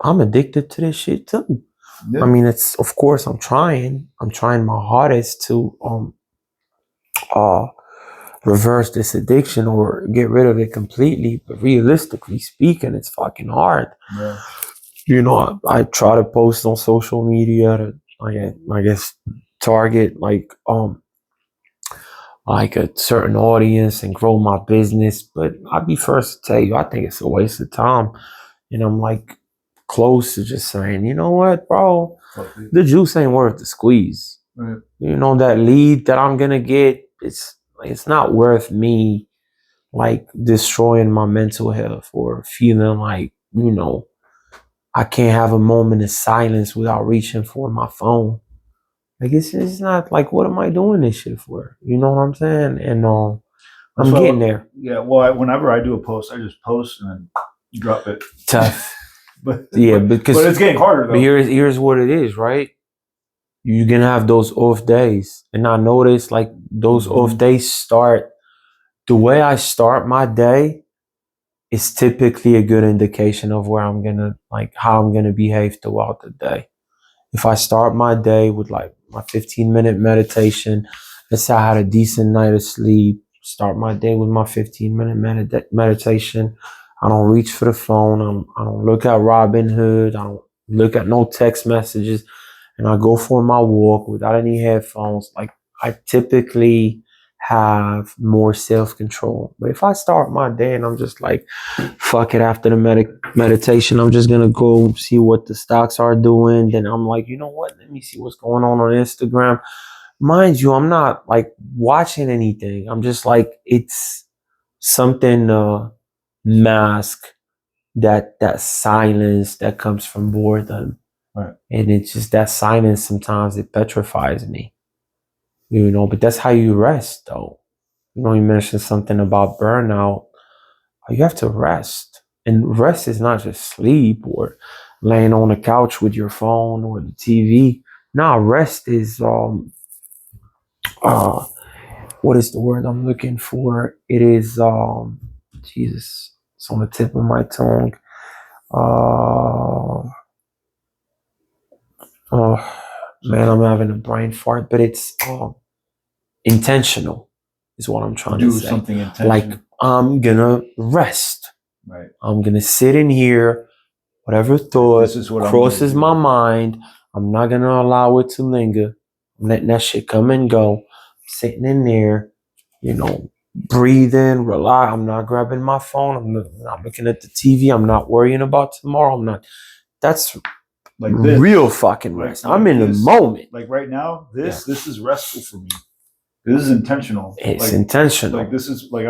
I'm addicted to this shit too. Yeah. I mean, it's, of course, I'm trying my hardest to reverse this addiction or get rid of it completely. But realistically speaking, it's fucking hard. Yeah. You know, I try to post on social media to, I guess, target like a certain audience and grow my business. But I'd be first to tell you, I think it's a waste of time. And I'm like close to just saying, you know what, bro, the juice ain't worth the squeeze. Right. You know, that lead that I'm gonna get, it's not worth me like destroying my mental health or feeling like, you know, I can't have a moment of silence without reaching for my phone. Like, it's not like, what am I doing this shit for? You know what I'm saying? And I'm getting there. Yeah, well, whenever I do a post, I just post and then drop it. Tough. but it's getting harder though. But here's what it is, right? You're gonna have those off days. And I notice like those off days start, the way I start my day is typically a good indication of where I'm gonna, like, how I'm gonna behave throughout the day. If I start my day with like my 15-minute meditation, let's say I had a decent night of sleep, start my day with my 15-minute meditation. I don't reach for the phone. I don't look at Robinhood. I don't look at no text messages. And I go for my walk without any headphones. Like, I typically have more self-control. But if I start my day and I'm just like, fuck it, after the meditation, I'm just going to go see what the stocks are doing. Then I'm like, you know what? Let me see what's going on Instagram. Mind you, I'm not like watching anything. I'm just like, it's something mask that silence that comes from boredom. Right. And it's just that silence, sometimes it petrifies me. You know, but that's how you rest though. You know, you mentioned something about burnout. You have to rest. And rest is not just sleep or laying on the couch with your phone or the TV. Nah, rest is what is the word I'm looking for? It is Jesus, it's on the tip of my tongue. Man, I'm having a brain fart, but it's intentional is what I'm trying to say. Do something intentional. Like, I'm gonna rest. Right. I'm gonna sit in here, whatever thought crosses my mind, I'm not gonna allow it to linger. I'm letting that shit come and go. I'm sitting in there, you know, breathing, rely. I'm not grabbing my phone. I'm not looking at the TV. I'm not worrying about tomorrow. I'm not. That's like real fucking rest. Like I'm in the moment. Like right now, this is restful for me. This is intentional. It's intentional. Like, this is like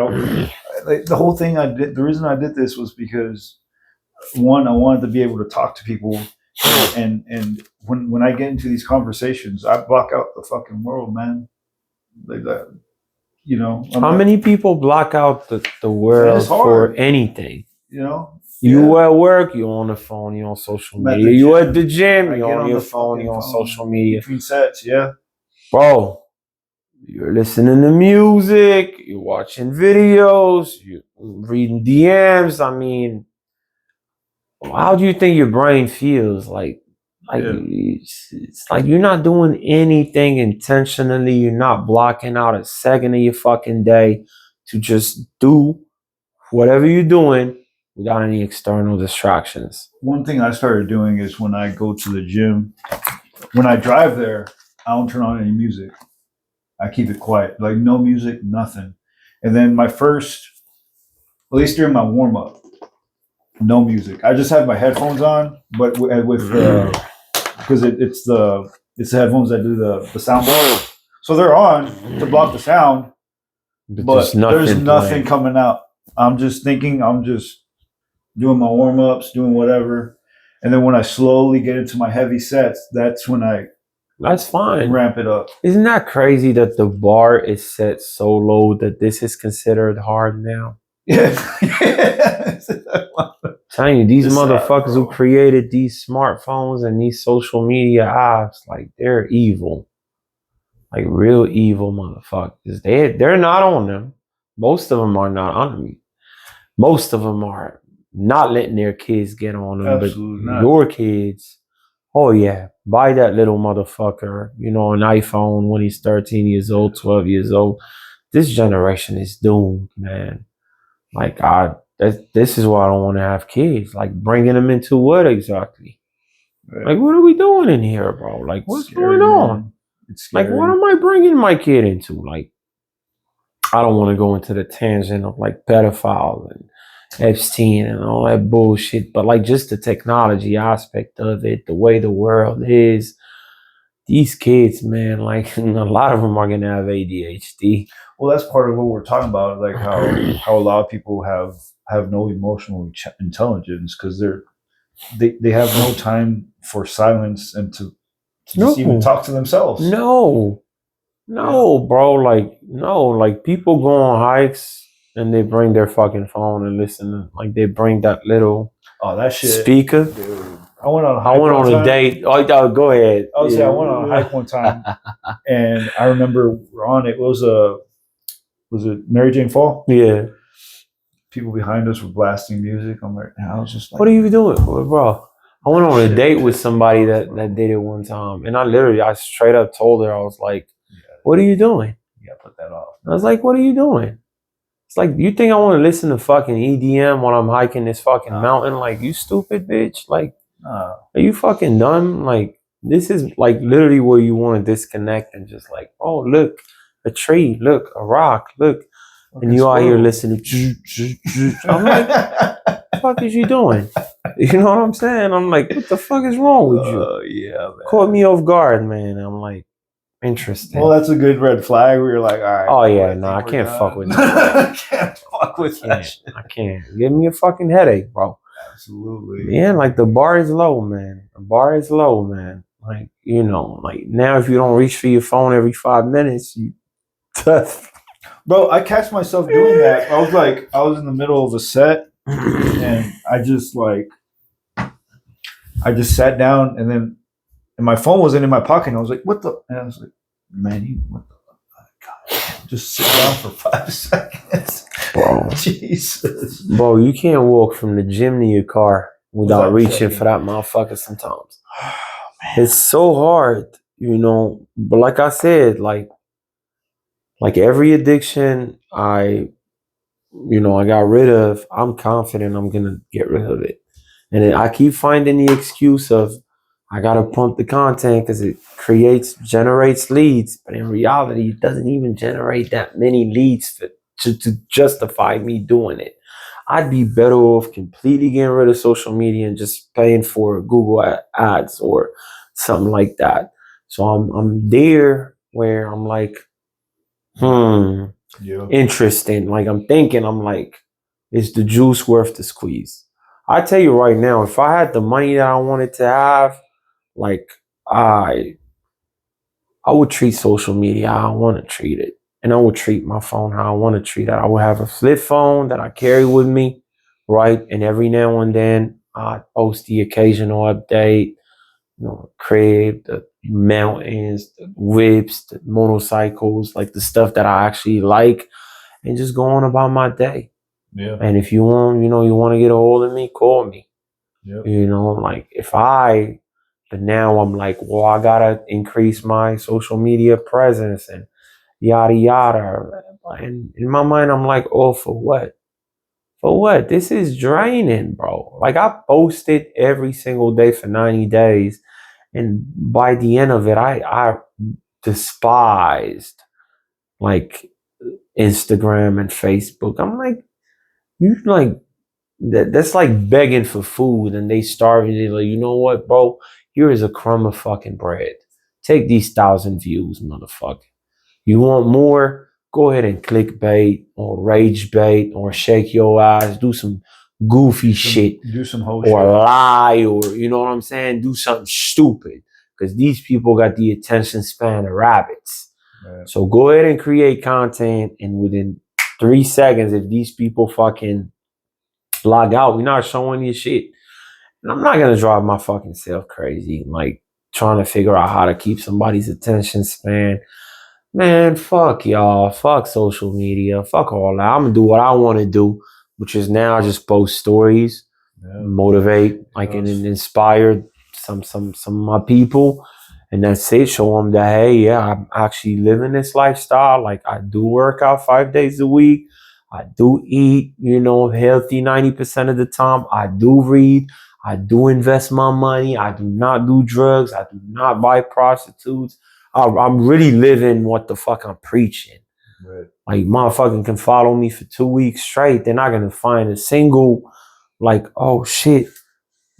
the whole thing I did. The reason I did this was because, one, I wanted to be able to talk to people, and when I get into these conversations, I block out the fucking world, man. Like that, you know. How many people block out the world for anything? You know. You at work, you on the phone, you on social media. You at the gym, you on your phone, you on social media. Between sets, yeah. Bro, you're listening to music, you're watching videos, you're reading DMs. I mean, how do you think your brain feels? Like it's like you're not doing anything intentionally. You're not blocking out a second of your fucking day to just do whatever you're doing without any external distractions. One thing I started doing is when I go to the gym, when I drive there, I don't turn on any music. I keep it quiet, like no music, nothing. And then at least during my warm up, no music. I just have my headphones on, but with because it's the headphones that do the sound bar. So they're on to block the sound, but there's nothing coming out. I'm just thinking, I'm just doing my warm ups, doing whatever. And then when I slowly get into my heavy sets, that's when I That's fine. ramp it up. Isn't that crazy that the bar is set so low that this is considered hard now? Yeah. Telling you, these motherfuckers who created these smartphones and these social media apps, like, they're evil. Like, real evil motherfuckers. They're not on them. Most of them are not on them. Most of them are not letting their kids get on them. Absolutely but not. Your kids, oh yeah, buy that little motherfucker, an iPhone when he's 13 years old, 12 years old. This generation is doomed, man. Like, this is why I don't want to have kids. Like, bringing them into what exactly? Right. Like, what are we doing in here, bro? Like, what's going on? Like, what am I bringing my kid into? Like, I don't want to go into the tangent of like pedophile and Epstein and all that bullshit, but like just the technology aspect of it, the way the world is, these kids, man, like a lot of them are gonna have ADHD. Well, that's part of what we're talking about, like how a lot of people have no emotional intelligence because they have no time for silence and to just even talk to themselves. No, bro. Like people go on hikes and they bring their fucking phone and listen. Like they bring that little that shit speaker. Dude. I went on a date. Oh, go ahead. I would say I went on a hike one time, and I remember we're on it. Was it Mary Jane Fall? Yeah. People behind us were blasting music. I was just like, "What are you doing, bro?" I went on a date with somebody that did it one time, and I straight up told her, I was like, "What are you doing?" Yeah, put that off. I was like, "What are you doing?" It's like, you think I want to listen to fucking EDM while I'm hiking this fucking mountain? Like, you stupid bitch. Like, are you fucking dumb? Like, this is like literally where you want to disconnect and just like, oh, look, a tree, look, a rock, look. And you out here listening. I'm like, what the fuck is you doing? You know what I'm saying? I'm like, what the fuck is wrong with you? Yeah, man. Caught me off guard, man. I'm like, interesting. Well, that's a good red flag where you're like, all right. Oh yeah, no, I can't fuck with that. Can't fuck with that shit. I can't. Give me a fucking headache, bro. Absolutely. Yeah, like the bar is low, man. The bar is low, man. Like, like now if you don't reach for your phone every 5 minutes, you tough. Bro, I catch myself doing that. I was in the middle of a set and I just sat down and my phone wasn't in my pocket and I was like, what the? And I was like, man, what the? God, just sit down for 5 seconds. Bro. Jesus. Bro, you can't walk from the gym to your car without reaching for that motherfucker sometimes. Oh, it's so hard, But like I said, like every addiction I got rid of, I'm confident I'm going to get rid of it. And then I keep finding the excuse of, I got to pump the content because it generates leads. But in reality, it doesn't even generate that many leads to justify me doing it. I'd be better off completely getting rid of social media and just paying for Google ads or something like that. So I'm there where I'm like, interesting. Like I'm thinking, I'm like, is the juice worth the squeeze? I tell you right now, if I had the money that I wanted to have, like I would treat social media how I want to treat it. And I would treat my phone how I want to treat it. I would have a flip phone that I carry with me, right? And every now and then I post the occasional update, crib, the mountains, the whips, the motorcycles, like the stuff that I actually like, and just go on about my day. Yeah. And if you want, you want to get a hold of me, call me. Yep. But now I'm like, well, I gotta increase my social media presence and yada yada. And in my mind, I'm like, oh, for what? For what? This is draining, bro. Like I posted every single day for 90 days. And by the end of it, I despised like Instagram and Facebook. I'm like, that's like begging for food and they starving. They're like, you know what, bro? Here is a crumb of fucking bread. Take these 1,000 views, motherfucker. You want more? Go ahead and clickbait or rage bait or shake your ass. Do some goofy shit. Do some whole or shit. lie, or you know what I'm saying? Do something stupid. Because these people got the attention span of rabbits. Right. So go ahead and create content, and within 3 seconds, if these people fucking log out, we're not showing you shit. And I'm not gonna drive my fucking self crazy, like trying to figure out how to keep somebody's attention span. Man, fuck y'all. Fuck social media. Fuck all that. I'm gonna do what I want to do, which is now just post stories, motivate, like and inspire some of my people, and that's it. Show them that hey, yeah, I'm actually living this lifestyle. Like I do work out 5 days a week. I do eat, healthy 90% of the time. I do read. I do invest my money. I do not do drugs. I do not buy prostitutes. I'm really living what the fuck I'm preaching. Right. Like motherfucking can follow me for 2 weeks straight. They're not gonna find a single like, oh shit,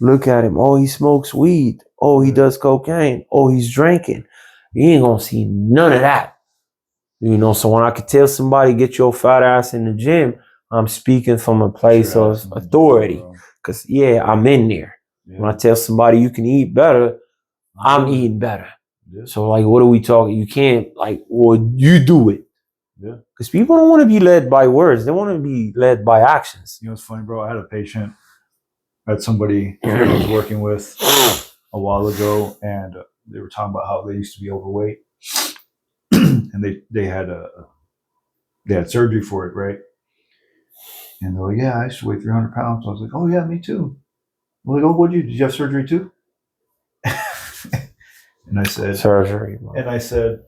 look at him. Oh, he smokes weed. Oh, he does cocaine. Oh, he's drinking. You ain't gonna see none of that. So when I could tell somebody, get your fat ass in the gym, I'm speaking from a place of authority. Because, I'm in there. Yeah. When I tell somebody you can eat better, I'm eating better. Yeah. So, like, what are we talking? You can't, you do it. Yeah. Because people don't want to be led by words. They want to be led by actions. You know what's funny, bro? I had a patient, I had somebody I was working with a while ago, and they were talking about how they used to be overweight. And they had surgery for it, right? And they're like, yeah, I used to weigh 300 pounds. I was like, oh yeah, me too. I'm like, oh, did you have surgery too? And I said, surgery. Bro. And I said,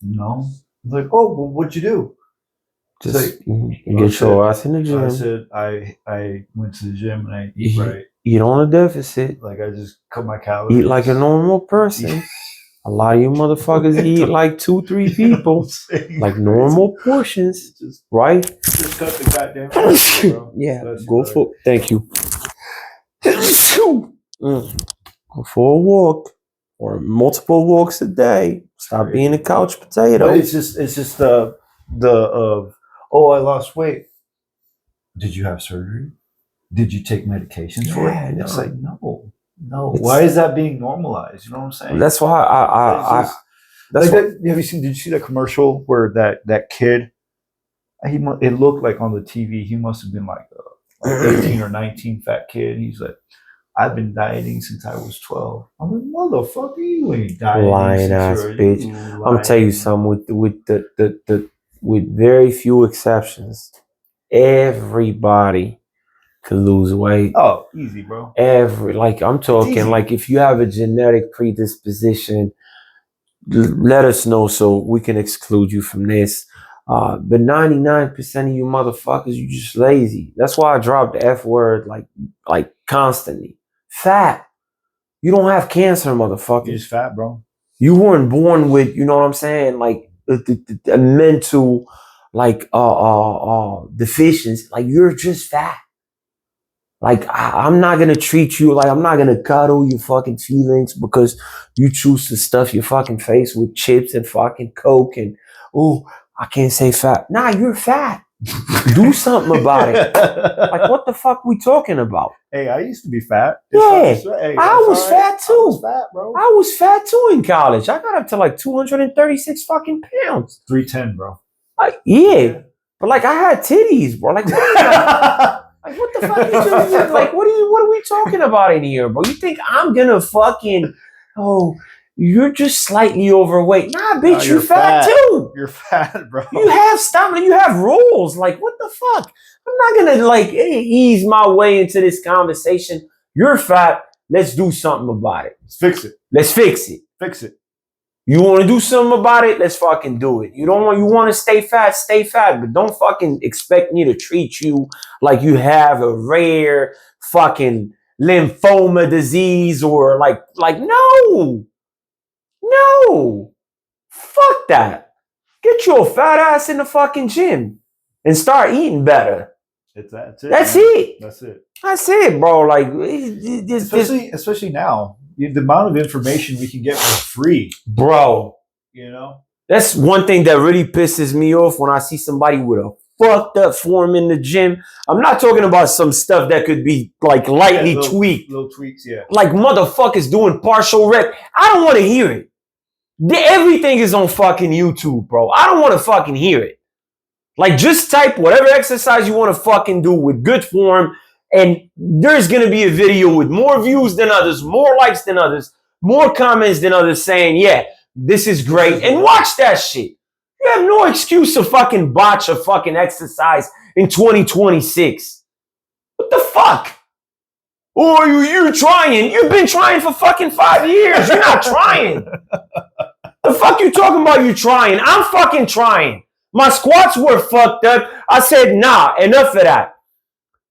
no. He's like, oh, well, what'd you do? Just get your ass in the gym. I said, I went to the gym and I eat right. Eat on a deficit. Like I just cut my calories. Eat like a normal person. A lot of you motherfuckers eat like 2-3 people, like normal portions, right? Just cut the goddamn portion, bro. Yeah, go for. Thank you. Go for a walk or multiple walks a day. Stop being a couch potato. But it's just the I lost weight. Did you have surgery? Did you take medications for it? No. It's like no. Why is that being normalized? You know what I'm saying? That's why Did you see that commercial where that kid? It looked like on the TV he must have been like 18 or 19 fat kid. He's like, I've been dieting since I was 12. I'm like, motherfucker, you ain't dieting. Lying ass bitch. I'm gonna tell you something. With very few exceptions, everybody could lose weight. Oh, easy, bro. I'm talking like if you have a genetic predisposition, let us know so we can exclude you from this. But 99% of you motherfuckers, you just lazy. That's why I dropped the F word like constantly. Fat. You don't have cancer, motherfucker. You're just fat, bro. You weren't born with, you know what I'm saying, like a mental deficiency. Like you're just fat. Like, I'm not going to treat you like I'm not going to cuddle your fucking feelings because you choose to stuff your fucking face with chips and fucking Coke and, I can't say fat. Nah, you're fat. Do something about it. Like, what the fuck we talking about? Hey, I used to be fat. I was fat too. I was fat, bro. I was fat too in college. I got up to like 236 fucking pounds. 310, bro. But like I had titties, bro. Like, like what the fuck you doing? Like what are we talking about in here, bro? You think I'm gonna fucking you're just slightly overweight. Nah, bitch, you're fat too. You're fat, bro. You have stomach, you have rolls. Like, what the fuck? I'm not gonna ease my way into this conversation. You're fat. Let's do something about it. Let's fix it. Let's fix it. Fix it. You want to do something about it? Let's fucking do it. You want to stay fat, but don't fucking expect me to treat you like you have a rare fucking lymphoma disease or like no. Fuck that. Get your fat ass in the fucking gym and start eating better. That's it. That's it, bro. Like, especially now, the amount of information we can get for free, bro. You know, That's one thing that really pisses me off when I see somebody with a fucked up form in the gym. I'm not talking about some stuff that could be like lightly tweaked. Little tweaks, yeah. Like motherfuckers doing partial rep. I don't want to hear it. Everything is on fucking YouTube, bro. I don't want to fucking hear it. Like, just type whatever exercise you want to fucking do with good form, and there's going to be a video with more views than others, more likes than others, more comments than others saying, yeah, this is great. And watch that shit. You have no excuse to fucking botch a fucking exercise in 2026. What the fuck? Oh, you're trying. You've been trying for fucking 5 years. You're not trying. The fuck you talking about you trying? I'm fucking trying. My squats were fucked up. I said, nah, enough of that.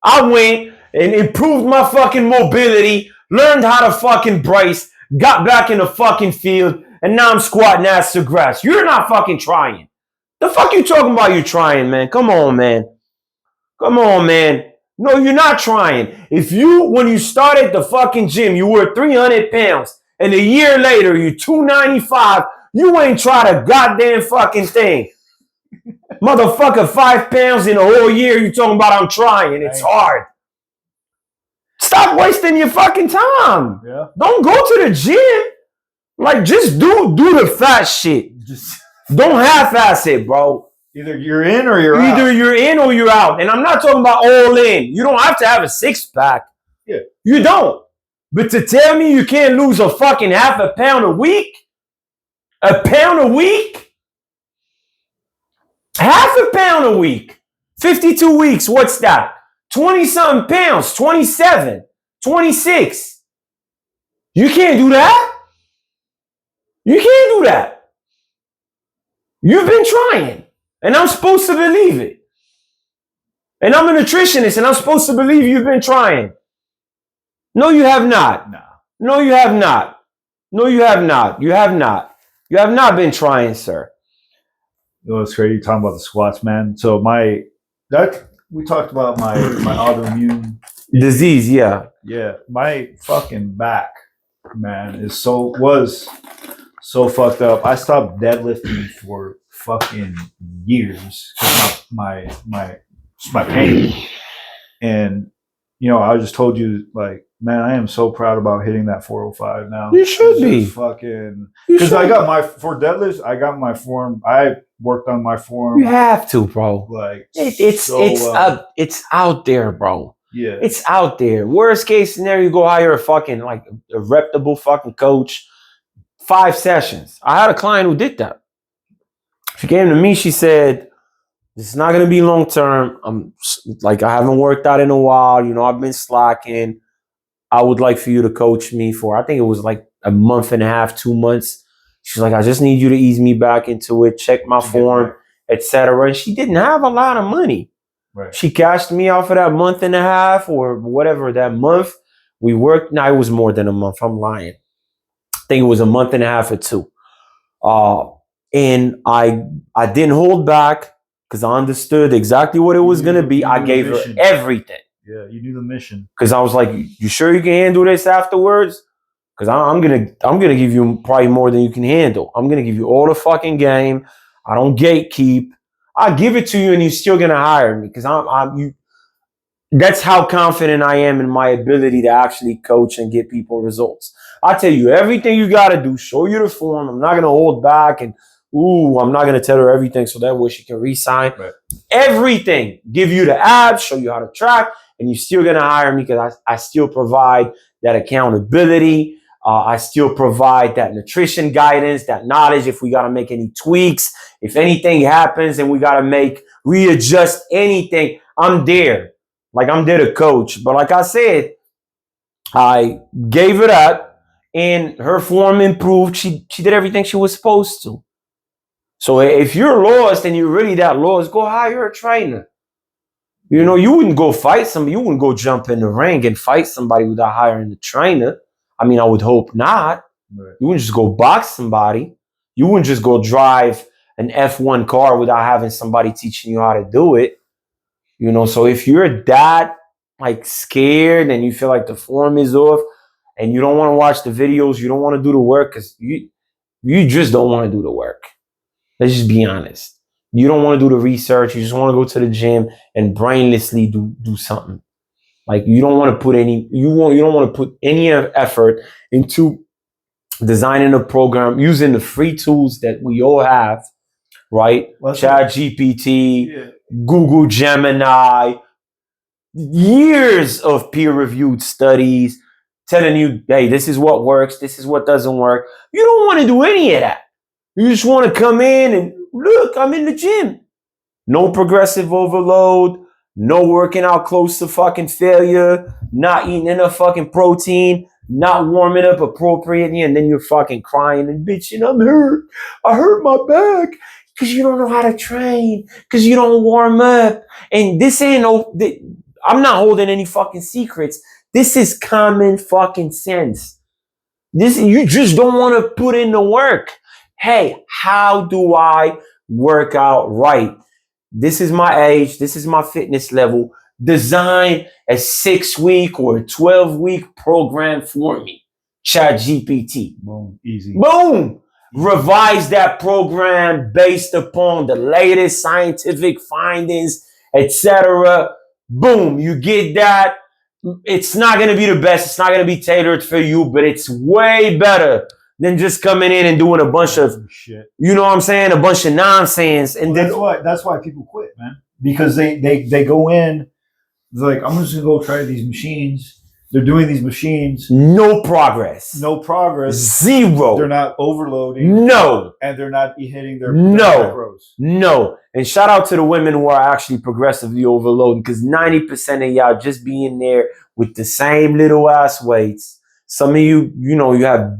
I went and improved my fucking mobility, learned how to fucking brace, got back in the fucking field, and now I'm squatting ass to grass. You're not fucking trying. The fuck you talking about you trying, man? Come on, man. Come on, man. No, you're not trying. If you, when you started the fucking gym, you were 300 pounds, and a year later, you're 295, you ain't tried a goddamn fucking thing. Motherfucker, 5 pounds in a whole year, you talking about I'm trying. It's hard. Stop wasting your fucking time. Yeah. Don't go to the gym. Like, just do the fat shit. Just don't half-ass it, bro. Either you're in or you're out. Either you're in or you're out. And I'm not talking about all in. You don't have to have a 6-pack. Yeah. You don't. But to tell me you can't lose a fucking half a pound a week? A pound a week? Half a pound a week. 52 weeks, what's that? 20-something pounds, 27, 26. You can't do that. You can't do that. You've been trying, and I'm supposed to believe it. And I'm a nutritionist, and I'm supposed to believe you've been trying. No, you have not. Nah. No, you have not. No, you have not. You have not. You have not been trying, sir. You know, it's crazy. You're talking about the squats, man. So we talked about my autoimmune disease. Yeah. Yeah. My fucking back, man, was so fucked up. I stopped deadlifting for fucking years because my pain. And you know, I just told you, like, man, I am so proud about hitting that 405 now. You should be fucking, because I got for deadlifts. I got my form. I worked on my form. You have to, bro. Like, it's out there, bro. Yeah, it's out there. Worst case scenario, you go hire a fucking, like, a reputable fucking coach. 5 sessions. I had a client who did that. She came to me. She said, "This is not going to be long term. I'm like, I haven't worked out in a while. You know, I've been slacking. I would like for you to coach me for," I think it was like a month and a half, 2 months. She's like, "I just need you to ease me back into it, check my form, etc." And she didn't have a lot of money. Right. She cashed me off for that month and a half or whatever that month. We worked. No, it was more than a month. I'm lying. I think it was a month and a half or 2. And I didn't hold back because I understood exactly what it was going to be. I gave her everything. Yeah, you knew the mission. Because I was like, "You sure you can handle this afterwards? Because I'm gonna give you probably more than you can handle. I'm gonna give you all the fucking game. I don't gatekeep. I give it to you, and you're still gonna hire me because you. That's how confident I am in my ability to actually coach and get people results. I tell you everything you gotta do. Show you the form. I'm not gonna hold back, and I'm not gonna tell her everything so that way she can re-sign. Right. Everything. Give you the abs. Show you how to track. And you're still going to hire me because I still provide that accountability. I still provide that nutrition guidance, that knowledge if we got to make any tweaks. If anything happens and we got to readjust anything, I'm there. Like, I'm there to coach. But like I said, I gave her that and her form improved. She did everything she was supposed to. So if you're lost and you're really that lost, go hire a trainer. You know, you wouldn't go fight somebody. You wouldn't go jump in the ring and fight somebody without hiring a trainer. I mean, I would hope not. Right. You wouldn't just go box somebody. You wouldn't just go drive an F1 car without having somebody teaching you how to do it. You know, so if you're that, like, scared and you feel like the form is off and you don't want to watch the videos, you don't want to do the work because you just don't want to do the work. Let's just be honest. You don't want to do the research. You just want to go to the gym and brainlessly do something. Like you don't want to put you don't want to put any effort into designing a program using the free tools that we all have, right? Well, Chat GPT, Google Gemini, years of peer-reviewed studies telling you, hey, this is what works, this is what doesn't work. You don't want to do any of that. You just want to come in and look, I'm in the gym. No progressive overload, no working out close to fucking failure, not eating enough fucking protein, not warming up appropriately, and then you're fucking crying and bitching, I'm hurt. I hurt my back. Because you don't know how to train, because you don't warm up. And this ain't I'm not holding any fucking secrets. This is common fucking sense. You just don't want to put in the work. Hey, how do I work out right? This is my age. This is my fitness level. Design a 6-week or a 12-week program for me. Chat GPT. Boom. Easy. Boom. Revise that program based upon the latest scientific findings, etc. Boom. You get that. It's not going to be the best. It's not going to be tailored for you, but it's way better than just coming in and doing a bunch of shit. You know what I'm saying? A bunch of nonsense. And that's why people quit, man. Because they go in, they're like, I'm just gonna go try these machines. They're doing these machines. No progress. Zero. They're not overloading. No. And they're not hitting their macros. No. And shout out to the women who are actually progressively overloading, because 90% of y'all just be in there with the same little ass weights. Some of you, you have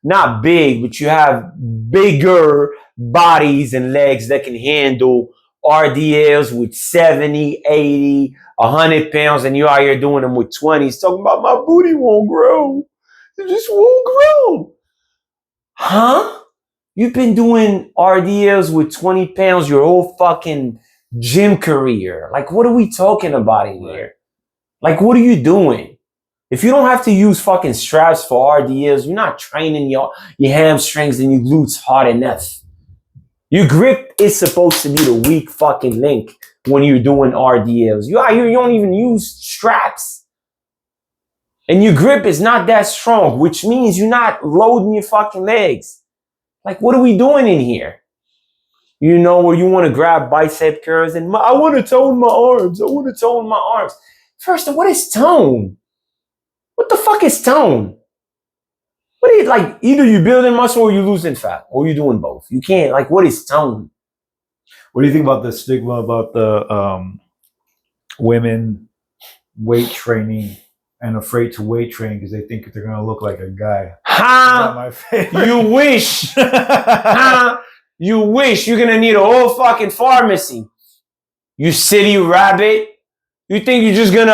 not big, but you have bigger bodies and legs that can handle RDLs with 70, 80, 100 pounds, and you out here doing them with 20s, talking about my booty won't grow. It just won't grow. Huh? You've been doing RDLs with 20 pounds your whole fucking gym career. Like, what are we talking about in here? Like, what are you doing? If you don't have to use fucking straps for RDLs, you're not training your hamstrings and your glutes hard enough. Your grip is supposed to be the weak fucking link when you're doing RDLs. You don't even use straps. And your grip is not that strong, which means you're not loading your fucking legs. Like, what are we doing in here? Where you want to grab bicep curls and I want to tone my arms. First, what is tone? What the fuck is tone? What is, like, either you're building muscle or you're losing fat, or you're doing both. You can't, what is tone? What do you think about the stigma about the women weight training and afraid to weight train because they think they're going to look like a guy? My favorite. You wish. You wish. You're going to need a whole fucking pharmacy. You silly rabbit. You think you're just going to,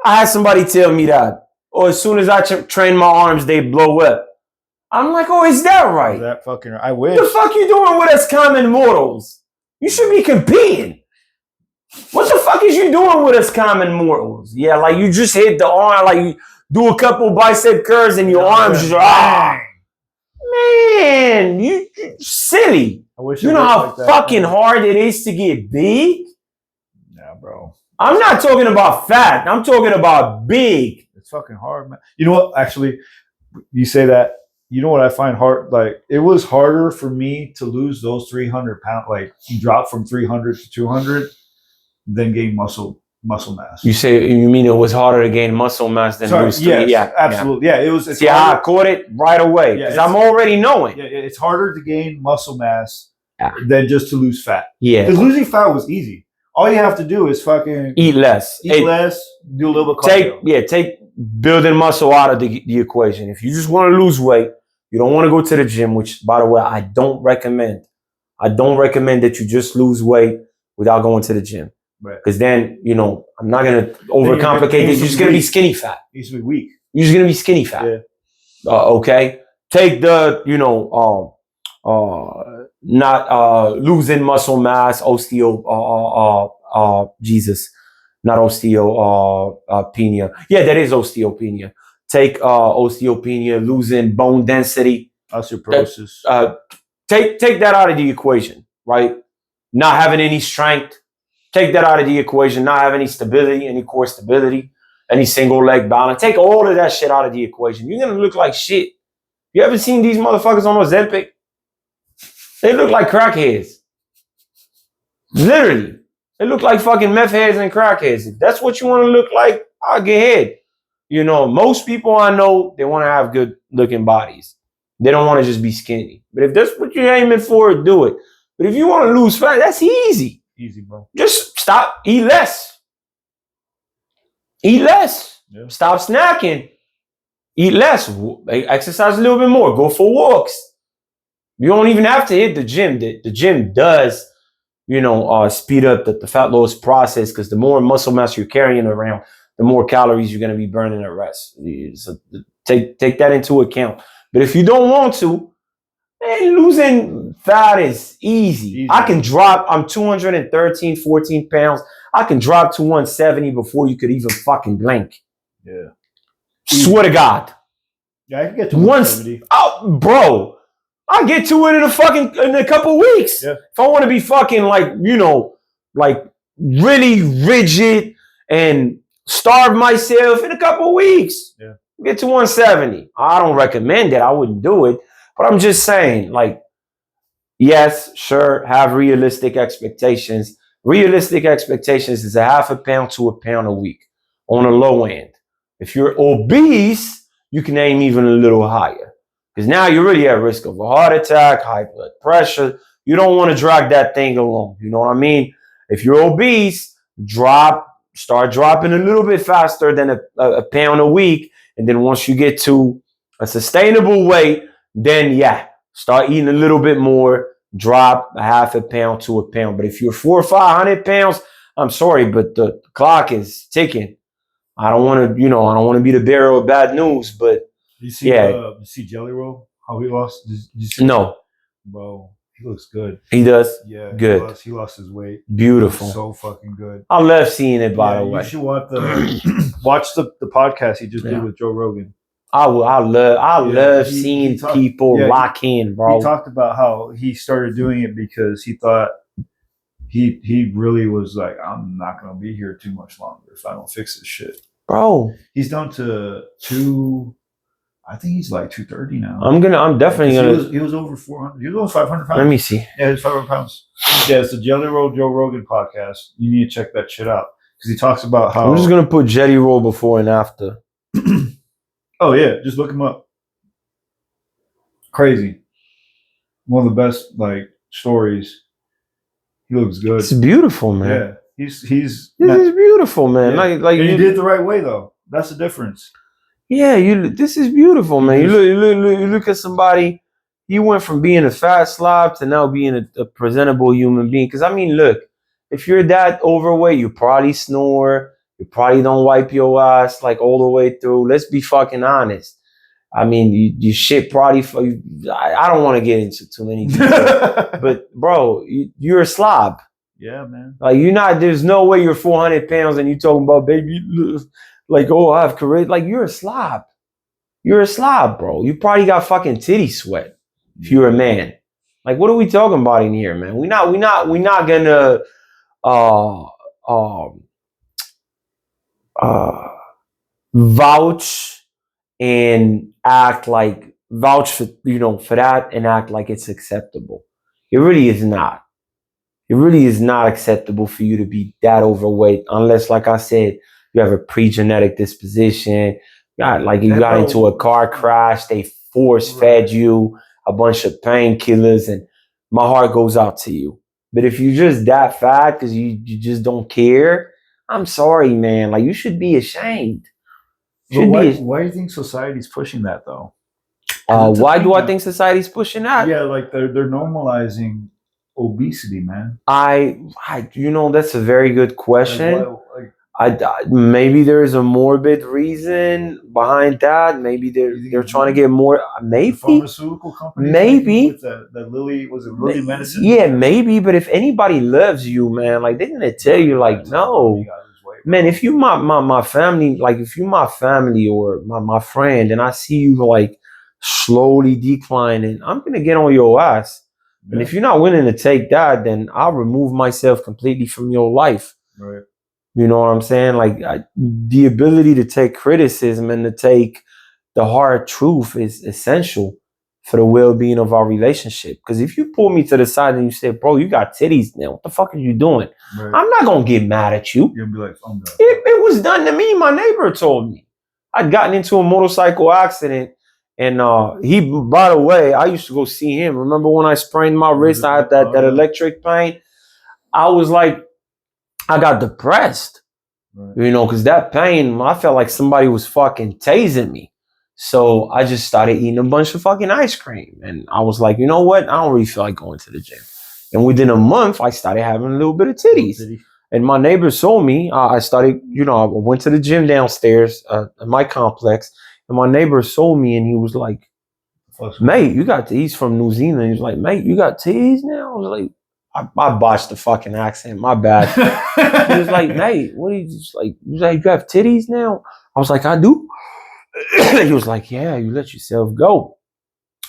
I had somebody tell me that. Or as soon as I train my arms, they blow up. I'm like, is that right? Is that fucking right? I wish. What the fuck you doing with us common mortals? You should be competing. What the fuck is you doing with us common mortals? Yeah, like you just hit the arm, like you do a couple bicep curls and your arms just, man, you silly. I wish you know how fucking hard it is to get big? Yeah, bro. I'm not talking about fat. I'm talking about big. It's fucking hard, man. You know what? Actually, you say that. You know what I find hard? Like, it was harder for me to lose those 300 pounds, like drop from 300 to 200, than gain muscle mass. You mean it was harder to gain muscle mass than lose? Yes, yeah, absolutely. Yeah, it was. I caught it right away because I'm already knowing. Yeah, it's harder to gain muscle mass than just to lose fat. Yeah, because losing fat was easy. All you have to do is fucking eat less, do a little bit of cardio. Take building muscle out of the equation. If you just want to lose weight, you don't want to go to the gym, which, by the way, I don't recommend. I don't recommend that you just lose weight without going to the gym. Because then, I'm not going to overcomplicate it. You're just going to be skinny fat. You should be weak. You're just going to be skinny fat. Yeah. Okay? Take the, not losing muscle mass, osteopenia. Yeah, that is osteopenia. Take osteopenia, losing bone density. Osteoporosis. take that out of the equation, right? Not having any strength. Take that out of the equation. Not having any stability, any core stability, any single leg balance. Take all of that shit out of the equation. You're gonna look like shit. You ever seen these motherfuckers on Ozempic? They look like crackheads. Literally. They look like fucking meth heads and crackheads. If that's what you want to look like, I'll get ahead. You know, most people I know, they want to have good looking bodies. They don't want to just be skinny. But if that's what you're aiming for, do it. But if you want to lose fat, that's easy. Easy, bro. Just stop, eat less. Eat less. Yeah. Stop snacking. Eat less. Exercise a little bit more. Go for walks. You don't even have to hit the gym. The gym does, speed up the fat loss process, because the more muscle mass you're carrying around, the more calories you're going to be burning at rest. So take that into account. But if you don't want to, man, losing fat is easy. I can drop, I'm 213, 14 pounds. I can drop to 170 before you could even fucking blink. Yeah. Swear to God. Yeah, I can get to 170. Oh, bro. I'll get to it in a couple weeks. Yeah. If I want to be fucking like really rigid and starve myself in a couple weeks. Yeah. Get to 170. I don't recommend it. I wouldn't do it. But I'm just saying, like, yes, sure, have realistic expectations. Realistic expectations is a half a pound to a pound a week on the low end. If you're obese, you can aim even a little higher. Because now you're really at risk of a heart attack, high blood pressure. You don't want to drag that thing along. You know what I mean? If you're obese, start dropping a little bit faster than a pound a week. And then once you get to a sustainable weight, then start eating a little bit more, drop a half a pound to a pound. But if you're 400 or 500 pounds, I'm sorry, but the clock is ticking. I don't want to be the bearer of bad news, but you see Jelly Roll? How he lost? Did you see no. Bro, he looks good. He does? Yeah. Good. He lost his weight. Beautiful. So fucking good. I love seeing it, by the way. You should watch the podcast he just did with Joe Rogan. I love seeing people lock in, bro. He talked about how he started doing it because he thought he really was like, I'm not going to be here too much longer if I don't fix this shit. Bro. He's down to I think he's like 230 now. I'm definitely gonna. He was over 400. He was over 500 pounds. Let me see. Yeah, he's 500 pounds. Yeah, it's the Jelly Roll Joe Rogan podcast. You need to check that shit out because he talks about how. I'm just gonna put Jelly Roll before and after. Oh yeah, just look him up. Crazy. One of the best stories. He looks good. It's beautiful, man. Yeah, this is beautiful, man. Yeah. Like and you did it the right way though. That's the difference. Yeah, this is beautiful, man. You look at somebody. You went from being a fat slob to now being a presentable human being. Because I mean, look, if you're that overweight, you probably snore. You probably don't wipe your ass all the way through. Let's be fucking honest. I mean, you shit probably. I don't want to get into too many details, but bro, you're a slob. Yeah, man. You're not. There's no way you're 400 pounds and you talking about baby. Oh, I have courage. You're a slob. You're a slob, bro. You probably got fucking titty sweat if you're a man. What are we talking about in here, man? We're not gonna vouch and act vouch for that and act like it's acceptable. It really is not. It really is not acceptable for you to be that overweight unless, like I said, you have a pre-genetic disposition. You got into a car crash. They force-fed you a bunch of painkillers, and my heart goes out to you. But if you're just that fat because you just don't care, I'm sorry, man. You should be ashamed. Why do you think society's pushing that, though? Why do I think society's pushing that? Yeah, they're normalizing obesity, man. That's a very good question. Maybe there's a morbid reason behind that. Maybe they're trying to get more. Maybe the pharmaceutical companies. Maybe with that Lilly medicine. Yeah, maybe. But if anybody loves you, man, they're gonna tell you no, man. If you my family, if you my family or my friend, and I see you slowly declining, I'm gonna get on your ass. And if you're not willing to take that, then I'll remove myself completely from your life. Right. You know what I'm saying? Like the ability to take criticism and to take the hard truth is essential for the well-being of our relationship. Because if you pull me to the side and you say, bro, you got titties now, what the fuck are you doing? Right. I'm not going to get mad at you. You'll be like, oh, no. It was done to me. My neighbor told me. I'd gotten into a motorcycle accident. And he, by the way, I used to go see him. Remember when I sprained my wrist? I had that electric pain. I was like, I got depressed. Right. You know, because that pain, I felt like somebody was fucking tasing me. So I just started eating a bunch of fucking ice cream. And I was like, you know what? I don't really feel like going to the gym. And within a month, I started having a little bit of titties. And my neighbors told me, I started, you know, I went to the gym downstairs in my complex. And my neighbor saw me and he was like, mate, you got he's from New Zealand. He was like, mate, you got titties now? I was like, I botched the fucking accent. My bad. He was like, mate, what are you just like? You have titties now? I was like, I do. He was like, yeah, you let yourself go.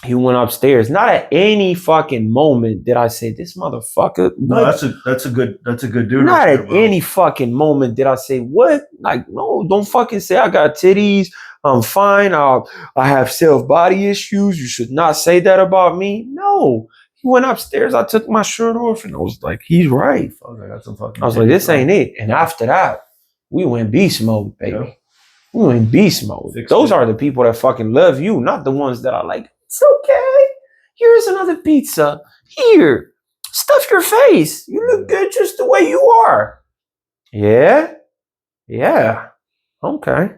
He went upstairs. Not at any fucking moment did I say, this motherfucker. No, that's a good dude. Not right at any fucking moment did I say, what? Like, no, don't fucking say I got titties. I'm fine. I have self-body issues. You should not say that about me. No. He went upstairs. I took my shirt off and I was like, he's right. I was like, this ain't it. And after that, we went beast mode, baby. Yeah. We went beast mode. Those are the people that fucking love you, not the ones that are like, it's okay. Here's another pizza. Here. Stuff your face. You look good just the way you are. Yeah? Yeah. Okay.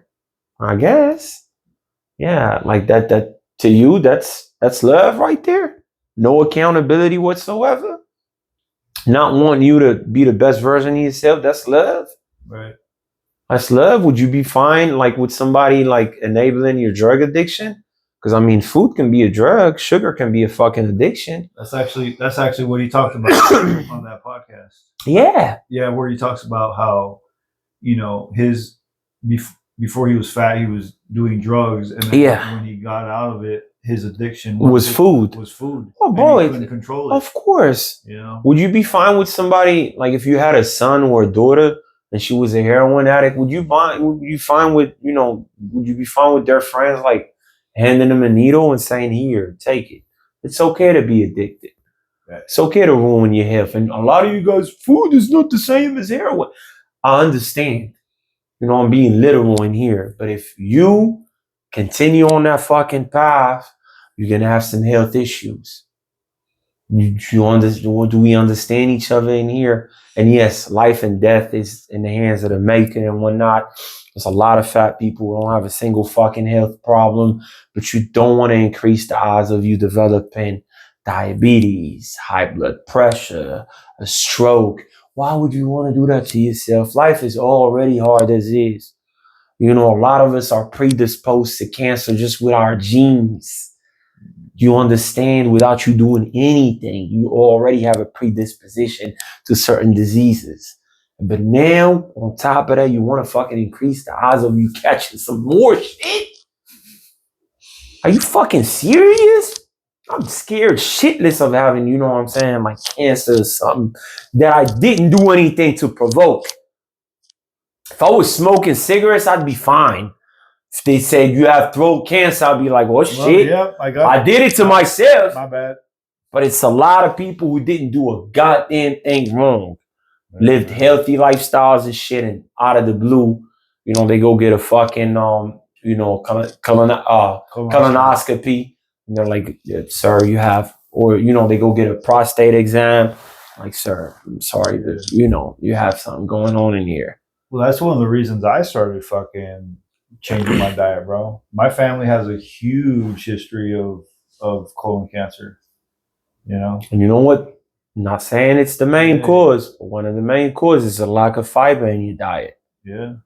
I guess. Yeah. Like that to you, that's love right there. No accountability whatsoever. Not wanting you to be the best version of yourself. That's love. Right. That's love. Would you be fine like with somebody like enabling your drug addiction? Because I mean, food can be a drug. Sugar can be a fucking addiction. That's actually what he talked about on that podcast. Yeah. Yeah, where he talks about how, you know, his before he was fat, he was doing drugs, and then when he got out of it, his addiction was food. Oh, boy, he couldn't control it. Of course. You know. Would you be fine with somebody like if you had a son or a daughter and she was a heroin addict? Would you be fine with their friends like handing them a needle and saying, "Here, take it"? It's okay to be addicted. Right. It's okay to ruin your health. And a lot of you guys, food is not the same as heroin. I understand. You know, I'm being literal in here, but if you continue on that fucking path, you're gonna have some health issues. Do we understand each other in here? And yes, life and death is in the hands of the maker and whatnot. There's a lot of fat people who don't have a single fucking health problem, but you don't want to increase the odds of you developing diabetes, high blood pressure, a stroke. Why would you want to do that to yourself? Life is already hard as is. You know, a lot of us are predisposed to cancer just with our genes. You understand, without you doing anything, you already have a predisposition to certain diseases. But now, on top of that, you want to fucking increase the odds of you catching some more shit? Are you fucking serious? I'm scared shitless of having, you know what I'm saying, like cancer or something that I didn't do anything to provoke. If I was smoking cigarettes, I'd be fine. If they said you have throat cancer, I'd be like, well, shit. Yeah, I did it to myself. My bad. But it's a lot of people who didn't do a goddamn thing wrong. Lived healthy lifestyles and shit, and out of the blue, you know, they go get a fucking, colonoscopy. And they're like, yeah, sir, you have, or, you know, they go get a prostate exam. Like, sir, I'm sorry, but, you know, you have something going on in here. Well, that's one of the reasons I started fucking changing my diet, bro. My family has a huge history of colon cancer, you know? And you know what? I'm not saying it's the main cause, but one of the main causes is a lack of fiber in your diet. Yeah.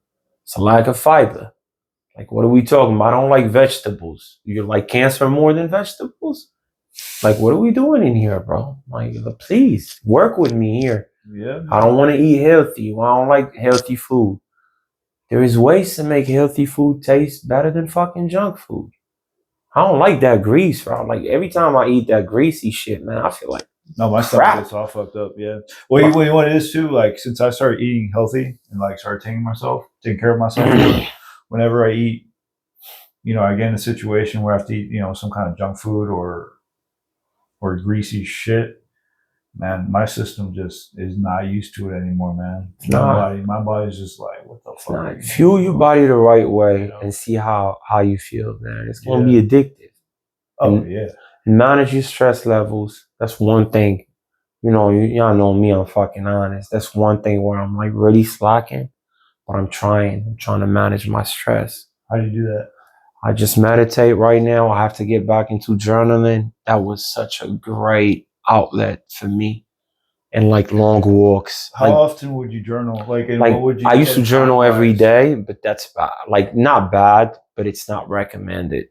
It's a lack of fiber. Like, what are we talking about? I don't like vegetables. You like cancer more than vegetables? Like, what are we doing in here, bro? Like, please, work with me here. Yeah. I don't want to eat healthy. I don't like healthy food. There is ways to make healthy food taste better than fucking junk food. I don't like that grease, bro. Like, every time I eat that greasy shit, man, I feel like, No, my stomach gets all fucked up. Yeah. Well, you know what it is too. Like since I started eating healthy and like started taking care of myself more. Whenever I eat, I get in a situation where I have to eat, some kind of junk food or greasy shit. Man, my system just is not used to it anymore, man. My body's just like, what the fuck? Fuel your body the right way and see how you feel, man. It's gonna be addictive. Oh yeah. Manage your stress levels. That's one thing. Y'all know me, I'm fucking honest. That's one thing where I'm like really slacking, but I'm trying to manage my stress. How do you do that? I just meditate right now. I have to get back into journaling. That was such a great outlet for me. And like long walks. How often would you journal? What would you? I used to journal every day, but that's bad. Not bad, but it's not recommended.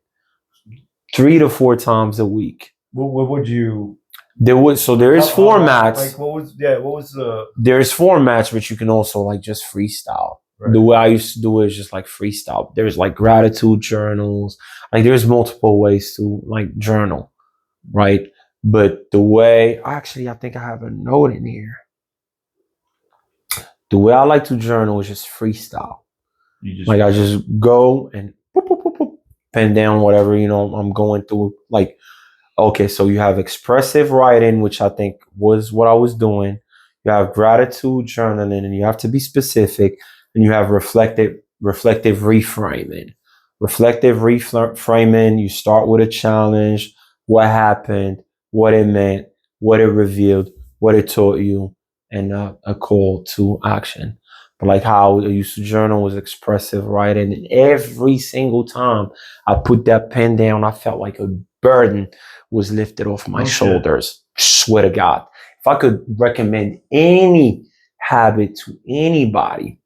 3 to 4 times a week. What would you? There is formats. What was the? There's formats, but you can also just freestyle. Right. The way I used to do it is just freestyle. There's gratitude journals. There's multiple ways to journal, right? But the way, I think I have a note in here. The way I like to journal is just freestyle. I just go and boop, boop, boop, boop, pen down whatever, I'm going through. Okay, so you have expressive writing, which I think was what I was doing. You have gratitude journaling, and you have to be specific. And you have reflective reframing. Reflective reframing, you start with a challenge, what happened, what it meant, what it revealed, what it taught you, and a call to action. But how I used to journal was expressive writing. And every single time I put that pen down, I felt like a burden was lifted off my shoulders. Swear to God. If I could recommend any habit to anybody,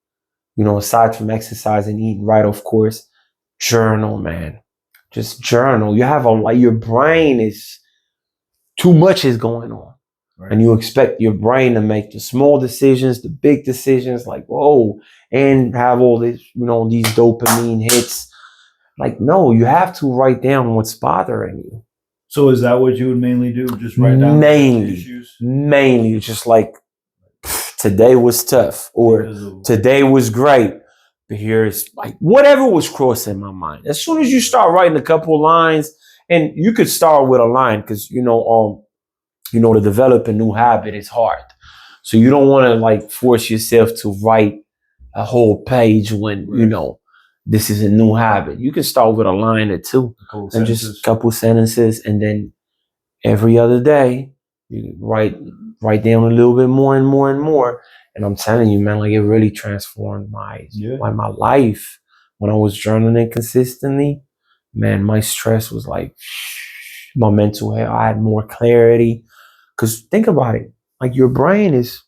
aside from exercise and eating right, of course, journal, man. Just journal. You have your brain is too much is going on. Right. And you expect your brain to make the small decisions, the big decisions, and have all this, these dopamine hits. No, you have to write down what's bothering you. So is that what you would mainly do? Just write down the issues? Mainly, just today was tough, or today was great. But here's whatever was crossing my mind. As soon as you start writing a couple of lines, and you could start with a line because to develop a new habit is hard. So you don't want to force yourself to write a whole page when, this is a new habit. You can start with a line or two and just a couple sentences. And then every other day you write down a little bit more and more and more. And I'm telling you, man, it really transformed my life. When I was journaling consistently, man, my stress was my mental health. I had more clarity. Because think about it, your brain is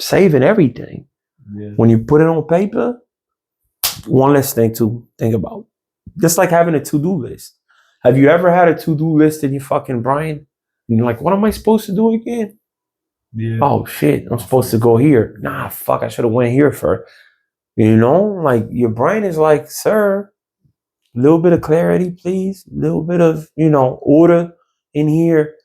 saving everything. Yeah. When you put it on paper, one less thing to think about. Just like having a to-do list. Have you ever had a to-do list in your fucking brain? And you're what am I supposed to do again? Yeah. Oh shit, I'm supposed to go here. Nah, fuck, I should have went here first. Your brain is sir, a little bit of clarity, please. A little bit of, order in here.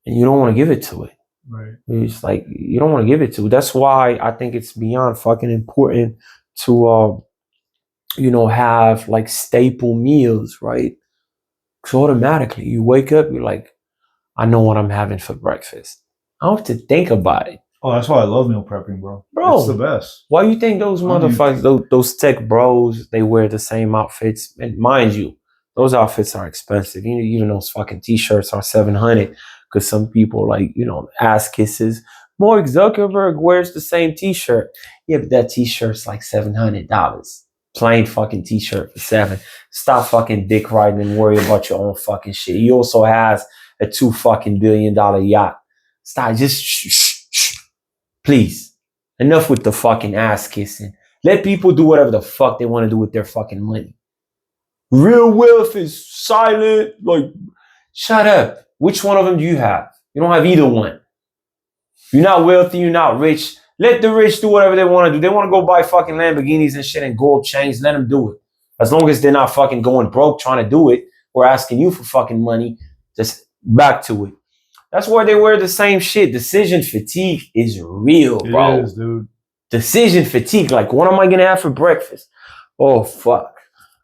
And you don't want to give it to it. Right. It's you don't want to give it to it. That's why I think it's beyond fucking important to, have staple meals, right? Because automatically you wake up, you're I know what I'm having for breakfast. I don't have to think about it. Oh, that's why I love meal prepping, bro. It's the best. Why you think those motherfuckers, those tech bros, they wear the same outfits? And mind you, those outfits are expensive. Even those fucking t-shirts are $700. Because some people ass kisses. Mark Zuckerberg wears the same t-shirt. Yeah, but that t-shirt's $700. Plain fucking t-shirt for $7. Stop fucking dick riding and worry about your own fucking shit. He also has a $2 fucking billion yacht. Stop, just shh. Please. Enough with the fucking ass kissing. Let people do whatever the fuck they want to do with their fucking money. Real wealth is silent. Shut up. Which one of them do you have? You don't have either one. You're not wealthy, you're not rich. Let the rich do whatever they want to do. They want to go buy fucking Lamborghinis and shit and gold chains. Let them do it. As long as they're not fucking going broke trying to do it or asking you for fucking money, just back to it. That's why they wear the same shit. Decision fatigue is real, bro. It is, dude. Decision fatigue. Like, what am I gonna have for breakfast? Oh fuck.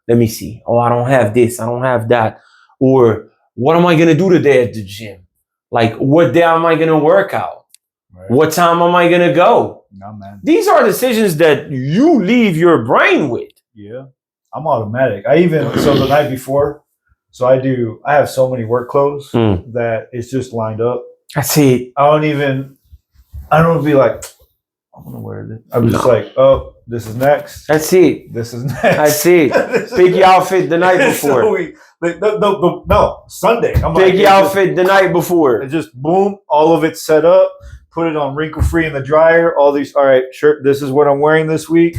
Let me see. Oh, I don't have this. I don't have that. Or what am I gonna do today at the gym? Like, what day am I gonna work out? Right. What time am I gonna go? No, man. These are decisions that you leave your brain with. Yeah. I'm automatic. So the night before, I have so many work clothes that it's just lined up. I see. I don't be like, I'm gonna wear this. I'm just like, oh, this is next. That's it. This is next. That's it. Pick your outfit the night before. No, Sunday. Pick your outfit the night before. It's just boom, all of it set up. Put it on wrinkle free in the dryer. All these. All right, shirt. This is what I'm wearing this week.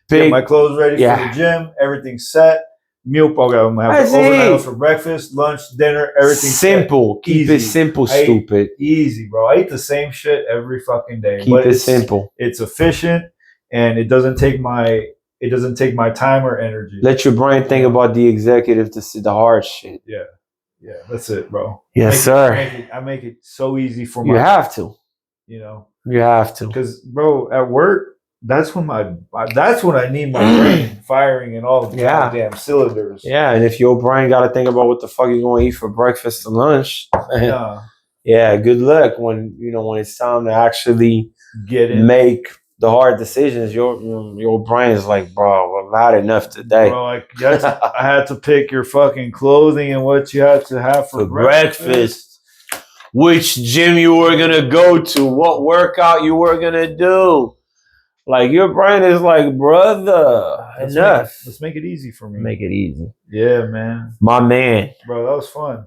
Get my clothes ready for the gym. Everything's set. Meal. Okay, I'm gonna have the overnight oats for breakfast, lunch, dinner. Everything simple. Keep it simple. Stupid. Easy, bro. I eat the same shit every fucking day. Keep it simple. It's efficient, and it doesn't take my time or energy. Let your brain think about the executive to see the hard shit. Yeah, that's it, bro. Yes, sir. I make it so easy for you have to. You know, you have to. Because, bro, at work, that's when I need my brain firing in all the goddamn cylinders. Yeah, and if your brain got to think about what the fuck you're going to eat for breakfast and lunch, yeah, good luck when it's time to actually make the hard decisions. Your brain is like, bro, I've had enough today. Bro, I had to pick your fucking clothing and what you had to have for breakfast. Which gym you were gonna go to, what workout you were gonna do. Like, your brain is like, brother, enough. Let's make it easy for me. Make it easy. Yeah, man. My man. Bro, that was fun.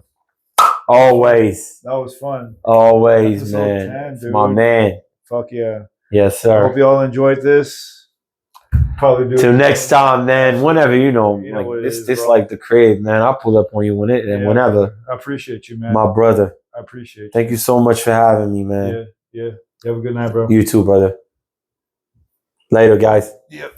Always. That was fun. Always, man. 10, my man. Fuck yeah. Yes, sir. I hope you all enjoyed this. Probably do. Till next time, man. Whenever, like this like the crib, man. I'll pull up on you whenever. I appreciate you, man. My brother. I appreciate you. Thank you so much for having me, man. Yeah. You have a good night, bro. You too, brother. Later, guys. Yep.